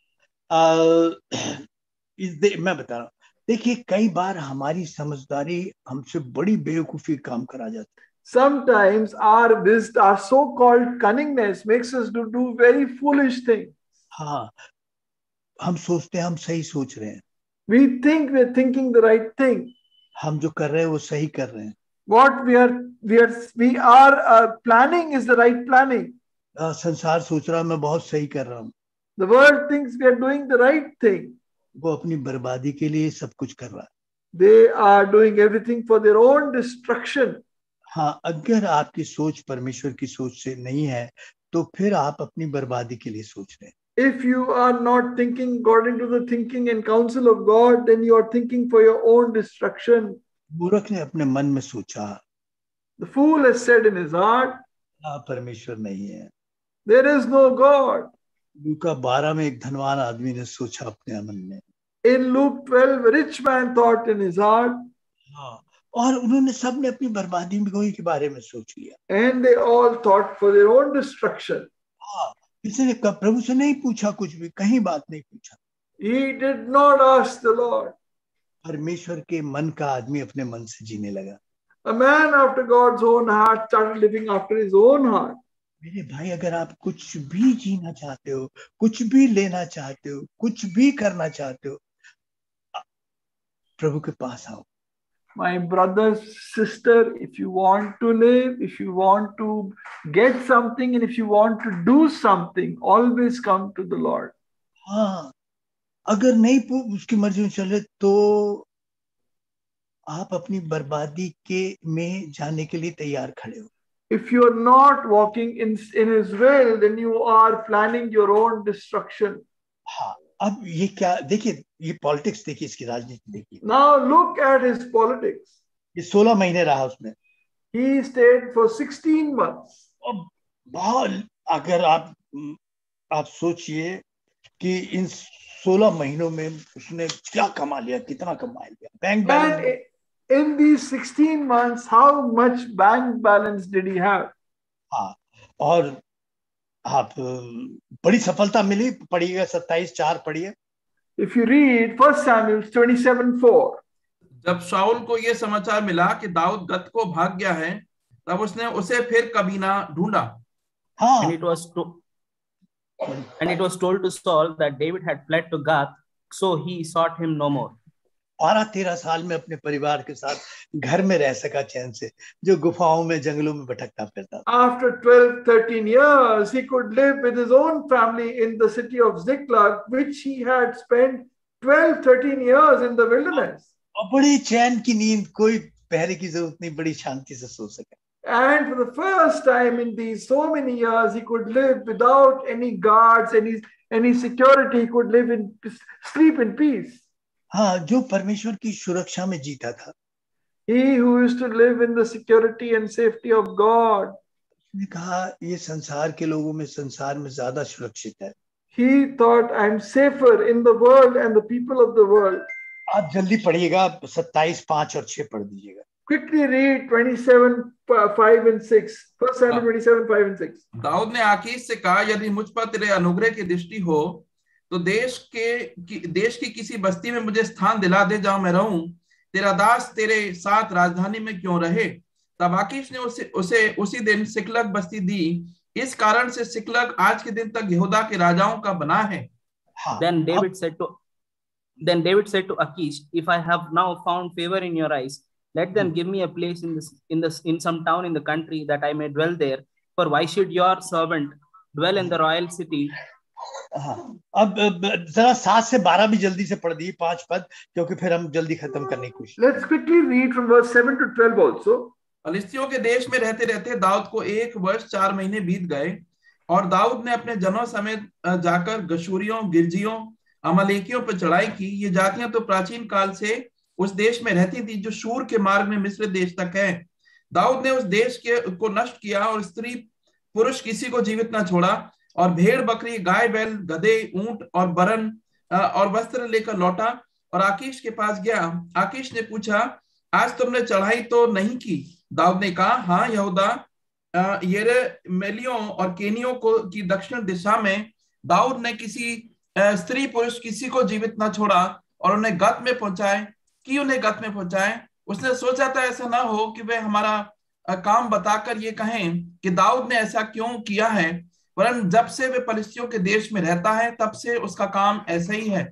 मैं बता रहा हूँ, देखिए कई बार हमारी समझदारी हमसे बड़ी बेवकूफी काम करा जाती है। Sometimes our so-called cunningness makes us do very foolish things. हाँ, हम सोचते हैं हम सही सोच रहे हैं। We think we're thinking the right thing. हम जो कर रहे हैं वो सही कर रहे हैं। What we are planning is the right planning. संसार सोच रहा है मैं बहुत सही कर रहा हूँ। The world thinks we are doing the right thing. वो अपनी बर्बादी के लिए सब कुछ कर रहा है। They are doing everything for their own destruction. हाँ, अगर आपकी सोच परमेश्वर की सोच से नहीं है तो फिर आप अपनी बर्बादी के लिए सोच रहे हैं। If you are not thinking according to the thinking and counsel of God, then you are thinking for your own destruction. मूर्ख ने अपने मन में सोचा, The fool has said in his heart, परमेश्वर नहीं है। There is no God. लूका 12 में एक धनवान आदमी ने सोचा अपने मन में। In Luke 12, a rich man thought in his heart. हाँ, और उन्होंने सबने अपनी बर्बादी में के बारे में सोच लिया। And they all thought for their own destruction. हाँ, किसी ने प्रभु से नहीं पूछा, कुछ भी कहीं बात नहीं पूछा। He did not ask the Lord. परमेश्वर के मन का आदमी अपने मन से जीने लगा। A man after God's own heart started living after his own heart. मेरे भाई, अगर आप कुछ भी जीना चाहते हो, कुछ भी लेना चाहते हो, कुछ भी करना चाहते हो, प्रभु के पास आओ। My brother, sister, if you want to live, if you want to get something, and if you want to do something, always come to the Lord. हाँ, अगर नहीं उसकी मर्जी में चले तो आप अपनी बर्बादी के में जाने के लिए तैयार खड़े हो। If you are not walking in His will, then you are planning your own destruction. हाँ, अब ये क्या, देखिए ये पॉलिटिक्स देखिए, इसकी राजनीति देखिए। Now look at his politics. ये 16 महीने रहा उसमें। He stayed for 16 months. अब बहुत, अगर आप सोचिए कि इन 16 महीनों में उसने क्या कमा लिया, कितना कमा लिया, bank balance. In these 16 months, how much bank balance did he have? हाँ, और आप बड़ी सफलता मिली। पढ़िएगा 27:4 पढ़िए। If you read 1 Samuel 27:4. जब शाऊल को यह समाचार मिला कि दाऊद गत को भाग गया है, तब उसने उसे फिर कभी ना ढूंढा। हाँ, And it was told to Saul that David had fled to Gath, so he sought him no more. 12-13 साल में अपने परिवार के साथ घर में रह सका चैन से, जो गुफाओं में जंगलों में भटकता फिरता। After 12-13 years, he could live with his own family in the city of Ziklag, which he had spent 12-13 years in the wilderness. और बड़ी चैन की नींद, कोई पहरे की जरूरत नहीं, बड़ी शांति से सो सके। And for the first time in these so many years, he could live without any guards, any security. He could live in sleep in peace. हाँ, जो परमेश्वर की सुरक्षा में जीता था। He who used to live in the security and safety of God. उसने कहा, ये संसार के लोगों में, संसार में ज्यादा सुरक्षित है। He thought, I'm safer in the world and the people of the world. आप जल्दी पढ़िएगा, 27:5 और 6 पढ़ दीजिएगा। Quickly read 27:5 and 6. 1 Samuel 27:5 and 6. Dawood ने आकीश से कहा, यदि मुझ पर तेरे अनुग्रह की दृष्टि हो तो देश की किसी बस्ती में मुझे स्थान दिला दे, जहां मैं रहूं। तेरा दास तेरे साथ राजधानी में क्यों रहे। तब आकीश ने उसे उसी दिन सिकलग बस्ती दी। इस कारण से सिकलग आज के दिन तक यहूदा के राजाओं का बना है। Then David said to Achish, if I have now found favor in your eyes, let them give me a place in some town in the country, that I may dwell there. For why should your servant dwell in the royal city? हाँ, अब जरा 7 से 12 भी जल्दी से पढ़ दी, 5 पद, क्योंकि फिर हम जल्दी खत्म करने की कोशिश। Let's quickly read from verse 7 to 12 also. फलिस्तियों के देश में रहते रहते दाऊद को 1 वर्ष 4 महीने बीत गए, और दाऊद ने अपने जनों समेत जाकर गशूरियों, गिरजियों, अमालेकियों पर चढ़ाई की। ये जातियां तो प्राचीन काल से उस देश में रहती थी, जो शूर के मार्ग में मिस्र देश तक है। दाऊद ने उस देश को नष्ट किया, और स्त्री पुरुष किसी को जीवित न छोड़ा, और भेड़ बकरी, गाय बैल, गधे, ऊंट और बरन और वस्त्र लेकर लौटा और आकीश के पास गया। आकीश ने पूछा, आज तुमने चढ़ाई तो नहीं की। दाऊद ने कहा, हाँ यहूदा येरेमेलियों और केनियों की दक्षिण दिशा में दाऊद ने किसी स्त्री पुरुष किसी को जीवित ना छोड़ा, और उन्हें गत में पहुंचाए। उसने सोचा था ऐसा ना हो कि वे हमारा काम बताकर ये कहें कि दाऊद ने ऐसा क्यों किया है, वरन जब से वे फलिस्तियों के देश में रहता है तब से उसका काम ऐसा ही है।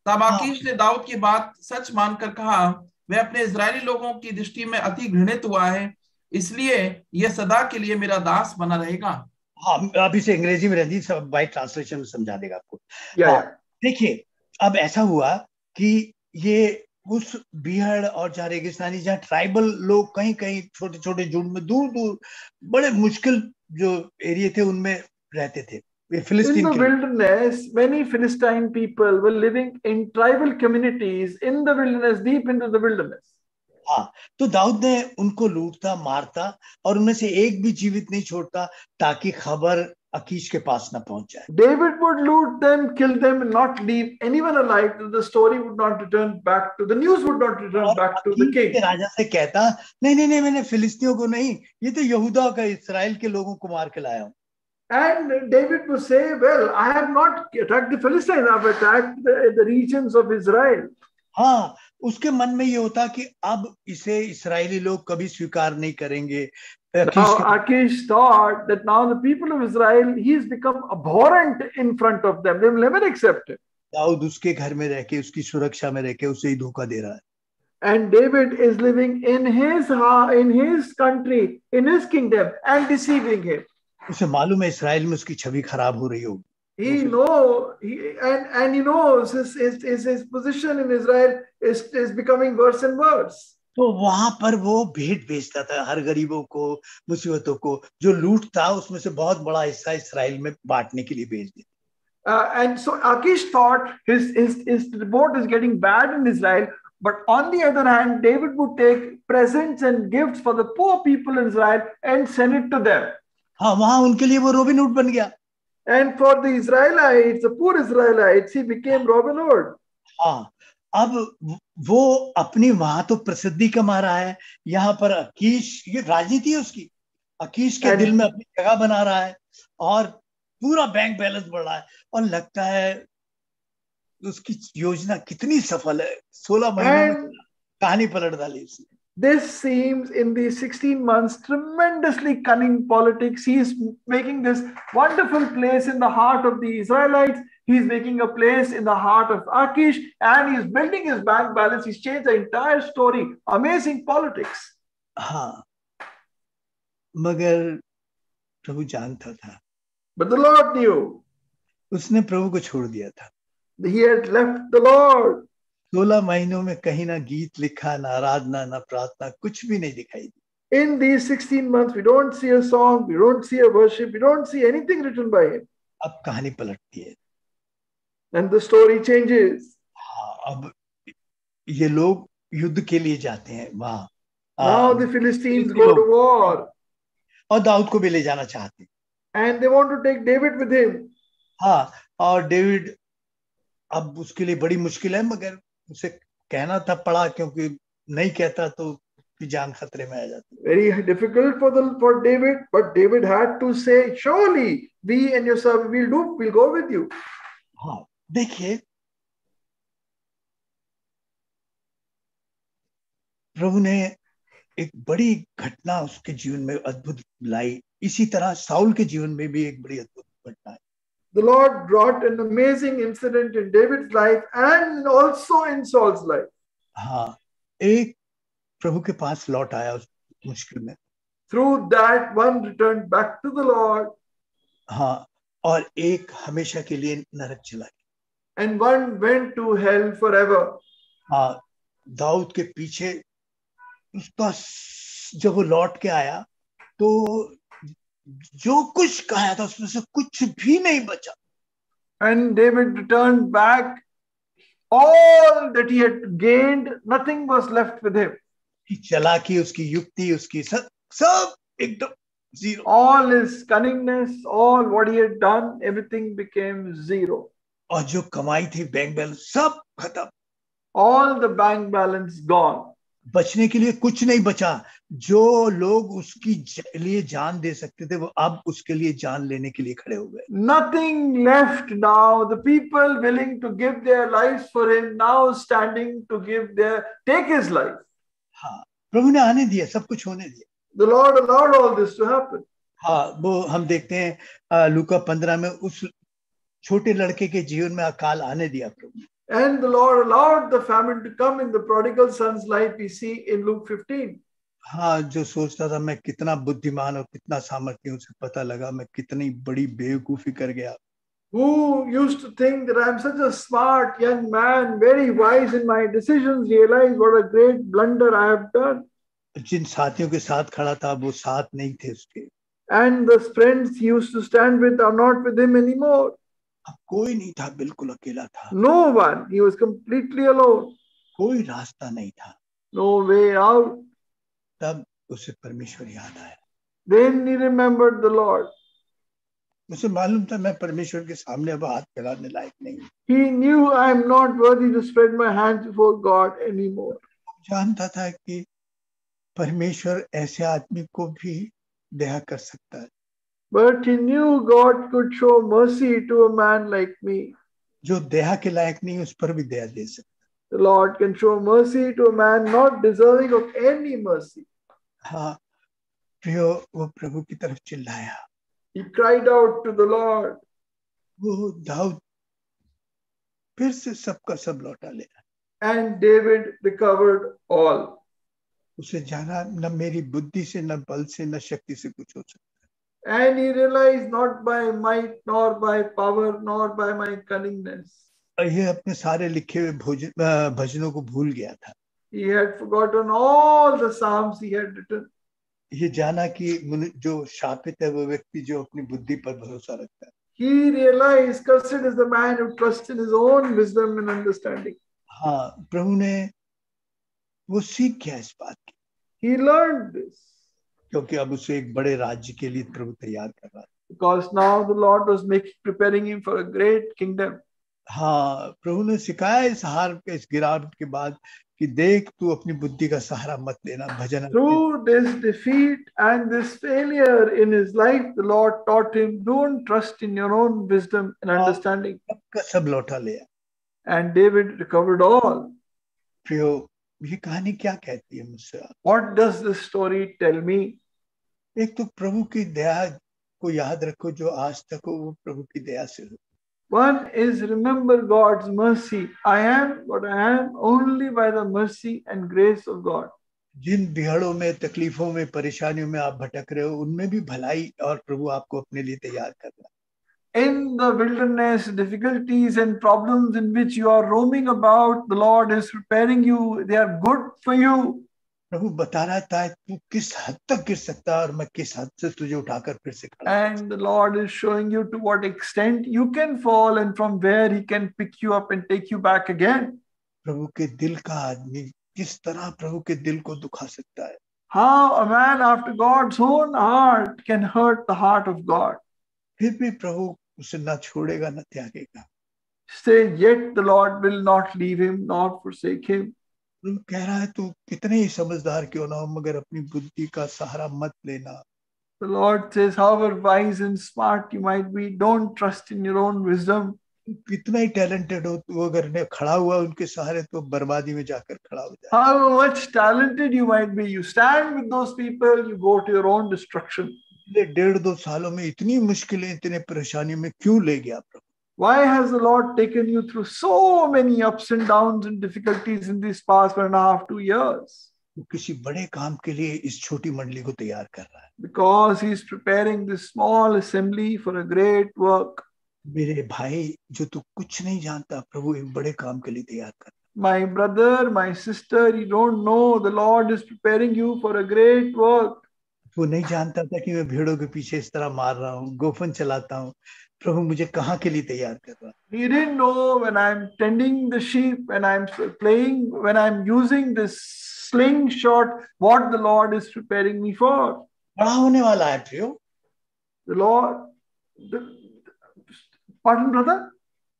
तब आकीश ने दाऊद की बात सच मानकर कहा, वह अपने इजरायली लोगों की दृष्टि में अति घृणित हुआ है, इसलिए यह सदा के लिए मेरा दास बना रहेगा। हाँ, अभी से अंग्रेजी में रहती, सब बाय ट्रांसलेशन में समझा देगा आपको। देखिए, अब ऐसा हुआ कि ये उस बिहार और जहाँ रेगिस्तानी, जहाँ ट्राइबल लोग कहीं कहीं छोटे छोटे झुंड में, दूर दूर बड़े मुश्किल जो एरिया थे उनमें रहते थे। In the wilderness, many Philistine people were living in tribal communities in the wilderness, deep into the wilderness. हाँ, तो दाऊद ने उनको लूटता, मारता, और उनमें से एक भी जीवित नहीं छोड़ता, ताकि खबर अकीश के पास न पहुंच जाए। David would loot them, kill them, and not leave anyone alive. The story would not return back to the news would not return और back to the अकीश king. के राजा से कहता, नहीं नहीं नहीं, मैंने फिलिस्तीनियों को नहीं, ये तो यहूदा का, इस्राएल के लोगों को मार के लाया हूं। And David would say, well, I have not attacked the Philistines, I have attacked the regions of Israel. हाँ, उसके मन में ये होता कि अब इसे इस्राएली लोग कभी स्वीकार नहीं करेंगे। Now Achish thought that now the people of Israel, he's become abhorrent in front of them. They will never accept it. Dawood उसके घर में रह के, उसकी सुरक्षा में रह के उसे ही धोखा दे रहा है। And David is living in his country, in his kingdom, and deceiving him. उसे मालूम है इस्राएल में उसकी छवि खराब हो रही होगी। He knows his position in Israel is becoming worse and worse. तो वहां पर वो भेंट बेचता था हर गरीबों को, मुसीबतों को, जो लूट था उसमें से बहुत बड़ा हिस्सा इस्राएल में बांटने के लिए भेज दिया। And so Achish thought his report is getting bad in Israel, but on the other hand, David would take presents and gifts for the poor people in Israel and send it to them. हाँ, वहां उनके लिए वो robin hood बन गया। And for the Israelites, the poor Israelites, he became Robin Hood. हाँ, अब वो अपनी वहां तो प्रसिद्धि कमा रहा है, यहाँ पर अकीश, ये राजनीति है उसकी, अकीश के दिल में अपनी जगह बना रहा है और पूरा बैंक बैलेंस बढ़ रहा है और लगता है उसकी योजना कितनी सफल है। 16 महीनों में कहानी पलट डाली उसने। This seems in the 16 months tremendously cunning politics. He is making this wonderful place in the heart of the Israelites. He is making a place in the heart of Achish, and he is building his bank balance. He's changed the entire story. Amazing politics. हाँ, मगर प्रभु जानता था। But the Lord knew. उसने प्रभु को छोड़ दिया था। He had left the Lord. 16 महीनों में कहीं ना गीत लिखा, ना आराधना, ना प्रार्थना, कुछ भी नहीं दिखाई दी। In these 16 months, we don't see a song, we don't see a worship, we don't see anything written by him. अब कहानी पलटती है। And the story changes. हाँ, अब ये लोग युद्ध के लिए जाते हैं वहां। Now the Philistines go to war. और दाऊद को भी ले जाना चाहते। And they want to take David with him. हाँ, और डेविड अब उसके लिए बड़ी मुश्किल है, मगर उसे कहना था पड़ा, क्योंकि नहीं कहता तो जान खतरे में आ जाती। Very difficult for David, but David had to say, surely we and your servant we'll go with you. हाँ, देखिए प्रभु ने एक बड़ी घटना उसके जीवन में अद्भुत लाई। इसी तरह साउल के जीवन में भी एक बड़ी अद्भुत घटना है। The Lord brought an amazing incident in David's life and also in Saul's life. हाँ, एक प्रभु के पास लौट आया उस मुश्किल में। Through that, one returned back to the Lord. हाँ, और एक हमेशा के लिए नरक चला गया। And one went to hell forever. हाँ, दाऊद के पीछे उसका जब वो लौट के आया तो जो कुछ कहा था उसमें से कुछ भी नहीं बचा। And David returned back. All that he had gained, nothing was left with him. उसकी चालाकी, उसकी युक्ति, उसकी सब एकदम zero. All his cunningness, all what he had done, everything became zero. और जो कमाई थी बैंक बैलेंस सब खत्म। All the bank balance gone. बचने के लिए कुछ नहीं बचा। जो लोग उसकी लिए जान दे सकते थे वो अब उसके लिए जान लेने के लिए खड़े हो गए। Nothing left now. The people willing to give their lives for him now standing to take his life. हाँ, प्रभु ने आने दिया, सब कुछ होने दिया। The Lord allowed all this to happen. हाँ, वो हम देखते हैं लूका 15 में उस छोटे लड़के के जीवन में अकाल आने दिया प्रभु। And the Lord allowed the famine to come in the prodigal son's life, we see in Luke 15. हाँ, जो सोचता था मैं कितना बुद्धिमान और कितना सामर्थ्य हूँ, उसे पता लगा मैं कितनी बड़ी बेवकूफी कर गया। Who used to think that I am such a smart young man, very wise in my decisions, realize what a great blunder I have done. जिन साथियों के साथ खड़ा था वो साथ नहीं थे उसके। And the friends he used to stand with are not with him anymore. अब कोई नहीं था, बिल्कुल अकेला था। No one. He was completely alone. कोई रास्ता नहीं था। No way out. तब उसे परमेश्वर याद आया। Then he remembered the Lord. उसे मालूम था मैं परमेश्वर के सामने अब हाथ फैलाने लायक नहीं हूँ। He knew I am not worthy to spread my hands before God anymore. जानता था कि परमेश्वर ऐसे आदमी को भी दया कर सकता है, But he knew God could show mercy to a man like me. जो दया के लायक नहीं उस पर भी दया दे सकता The Lord can show mercy to a man not deserving of any mercy. है। हाँ प्रियो, वो प्रभु की तरफ चिल्लाया। He cried out to the Lord. वो दाऊद फिर से सबका सब लौटा ले। And David recovered all. उसे जाना न मेरी बुद्धि से, न बल से, न शक्ति से कुछ हो सकता। And he realized not by might, nor by power, nor by my cunningness. ये अपने सारे लिखे हुए भजनों को भूल गया था। He had forgotten all the psalms he had written. ये जाना कि जो शापित है वो व्यक्ति जो अपनी बुद्धि पर भरोसा रखता है। He realized, cursed is the man who trusts in his own wisdom and understanding. हाँ, प्रभु ने वो सीख गया इस बात की, He learned this क्योंकि अब उसे एक बड़े राज्य के लिए प्रभु तैयार कर रहा है। because now the Lord was preparing him for a great kingdom. हाँ, प्रभु ने सिखाया इस गिरावट के बाद कि देख तू अपनी बुद्धि का सहारा मत लेना। भजन Through this defeat and this failure in his life, the Lord taught him, don't trust in your own wisdom and understanding. सबका सब लौटा लिया। And David recovered all. प्रियो, ये कहानी क्या कहती है मुझसे? What does this story tell me? एक तो प्रभु की दया को याद रखो, जो आज तक हो वो प्रभु की दया से हो। One is remember God's mercy. I am what I am only by the mercy and grace of God. जिन बिहड़ों में, तकलीफों में, परेशानियों में आप भटक रहे हो, उनमें भी भलाई और प्रभु आपको अपने लिए तैयार कर रहा है। In the wilderness, difficulties and problems in which you are roaming about, the Lord is preparing you. They are good for you. प्रभु बता रहा था तू किस हद तक गिर सकता है और मैं किस हद से तुझे उठाकर फिर से खड़ा। And the Lord is showing you to what extent you can fall and from where He can pick you up and take you back again. प्रभु के दिल का आदमी किस तरह प्रभु के दिल को दुखा सकता है। How a man after God's own heart can hurt the heart of God. फिर भी प्रभु उसे न छोड़ेगा न त्यागेगा। Say, yet the Lord will not leave him nor forsake him. प्रभु कह रहा है तू कितने ही समझदार क्यों ना हो, मगर अपनी बुद्धि का सहारा मत लेना। The Lord says, however wise and smart you might be, don't trust in your own wisdom. कितना ही टैलेंटेड हो तू, अगर ने खड़ा हुआ उनके सहारे तो बर्बादी में जाकर खड़ा हो जाए। However much talented you might be, you stand with those people, you go to your own destruction. 1.5-2 सालों में इतनी मुश्किलें, इतने परेशानियों में क्यों ले गया प्रभु? Why has the Lord taken you through so many ups and downs and difficulties in these past 1.5, 2 years? वो किसी बड़े काम के लिए इस छोटी मंडली को तैयार कर रहा है। Because He is preparing this small assembly for a great work. मेरे भाई, जो तू कुछ नहीं जानता, प्रभु एक बड़े काम के लिए तैयार कर रहा है। My brother, my sister, you don't know, the Lord is preparing you for a great work. वो नहीं जानता था कि मैं भेड़ों के पीछे इस तरह मार रहा हूँ, गोफन चलाता हूँ, प्रभु मुझे कहाँ के लिए तैयार कर रहा है। He didn't know when I'm tending the sheep, when I'm playing, when I'm using this slingshot, what the Lord is preparing me for. बड़ा होने वाला है प्रियो। The Lord, pardon brother?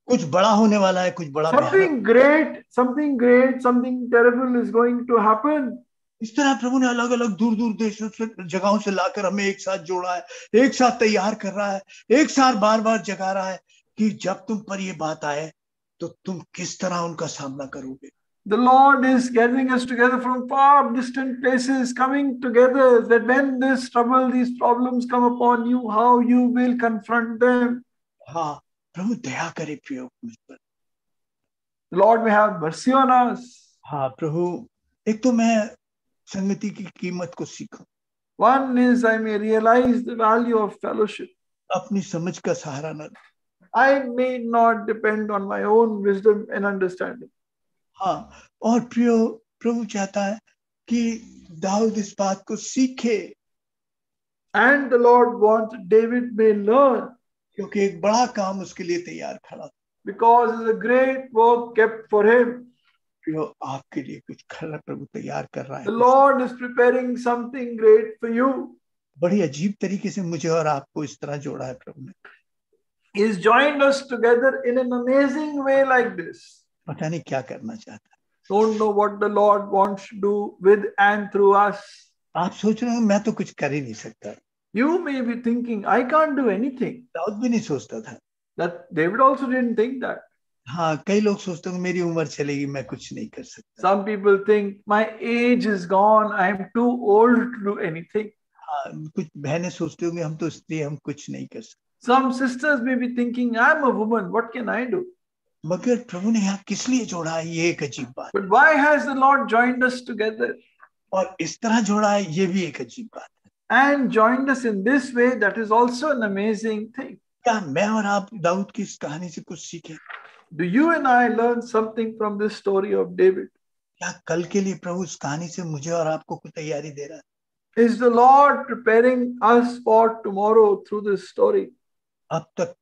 कुछ बड़ा होने वाला है, कुछ बड़ा Something great, something terrible is going to happen. इस तरह प्रभु ने अलग अलग दूर दूर देशों से, जगहों से लाकर हमें एक साथ जोड़ा है, एक साथ तैयार कर रहा है, एक साथ बार बार जगा रहा है कि जब तुम पर ये बात आए तो तुम किस तरह उनका सामना करोगे। The Lord is gathering us together from far distant places, coming together, that when this trouble, these problems come upon you, how you will confront them. हाँ, प्रभु दया करे प्रियो मुझ पर। The Lord may have mercy on us. हाँ प्रभु, एक तो मैं संगति की कीमत को सीखूं। One is I may realize the value of fellowship. अपनी समझ का सहारा न। I may not depend on my own wisdom and understanding. हाँ, और प्रियो, प्रभु चाहता है कि दाऊद इस बात को सीखे। And the Lord wants David may learn. क्योंकि एक बड़ा काम उसके लिए तैयार खड़ा। Because there's a great work kept for him. प्रियो, आपके लिए कुछ खरा प्रभु तैयार कर रहा है। The Lord is preparing something great for you. बड़ी अजीब तरीके से मुझे और आपको इस तरह जोड़ा है प्रभु ने। He's joined us together in an amazing way like this. पता नहीं क्या करना चाहता है। Don't know what the Lord wants to do with and through us. आप सोच रहे हो मैं तो कुछ कर ही नहीं सकता। You may be thinking, I can't do anything. Dawood भी नहीं सोचता था। That David also didn't think that. हाँ, कई लोग सोचते हैं मेरी उम्र चलेगी, मैं कुछ नहीं कर सकता। Some people think my age is gone, I am too old to do anything. हाँ, कुछ बहनें सोचती होंगी हम तो स्त्री, हम कुछ नहीं कर सकते। Some sisters may be thinking, I am a woman, what can I do? मगर प्रभु ने यहाँ किस लिए जोड़ा है, ये एक अजीब बात। But why has the Lord joined us together? और इस तरह जोड़ा है, ये भी एक अजीब बात है। And joined us in this way, that is also an amazing thing. क्या मैं और आप दाऊद की इस कहानी से कुछ सीखें? Do you and I learn something from this story of David? क्या कल के लिए प्रभु इस कहानी से मुझे और आपको कुछ तैयारी दे रहा है? Is the Lord preparing us for tomorrow through this story? अब तक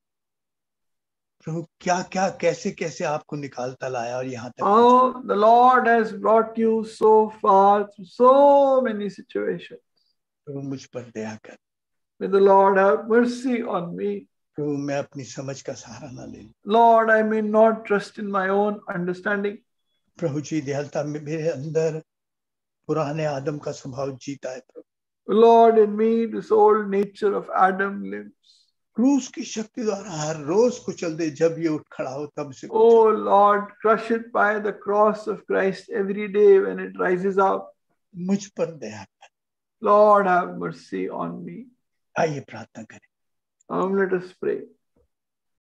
प्रभु क्या क्या कैसे कैसे आपको निकालता लाया और यहाँ तक Oh, the Lord has brought you so far through so many situations. प्रभु मुझ पर दया कर। May the Lord have mercy on me. प्रभु मैं अपनी समझ का सहारा ना ले लूं। Lord, I may not trust in my own understanding. प्रभु जी दयालुता में मेरे अंदर पुराने आदम का स्वभाव जीता है। प्रभु Lord, in me this old nature of Adam lives. क्रूस की शक्ति द्वारा हर रोज कुचल दे, जब ये उठ खड़ा हो तब से Oh Lord, crush it by the cross of Christ every day when it rises up. मुझ पर दया कर। Lord, have mercy on me. आइए प्रार्थना करें। Let us pray.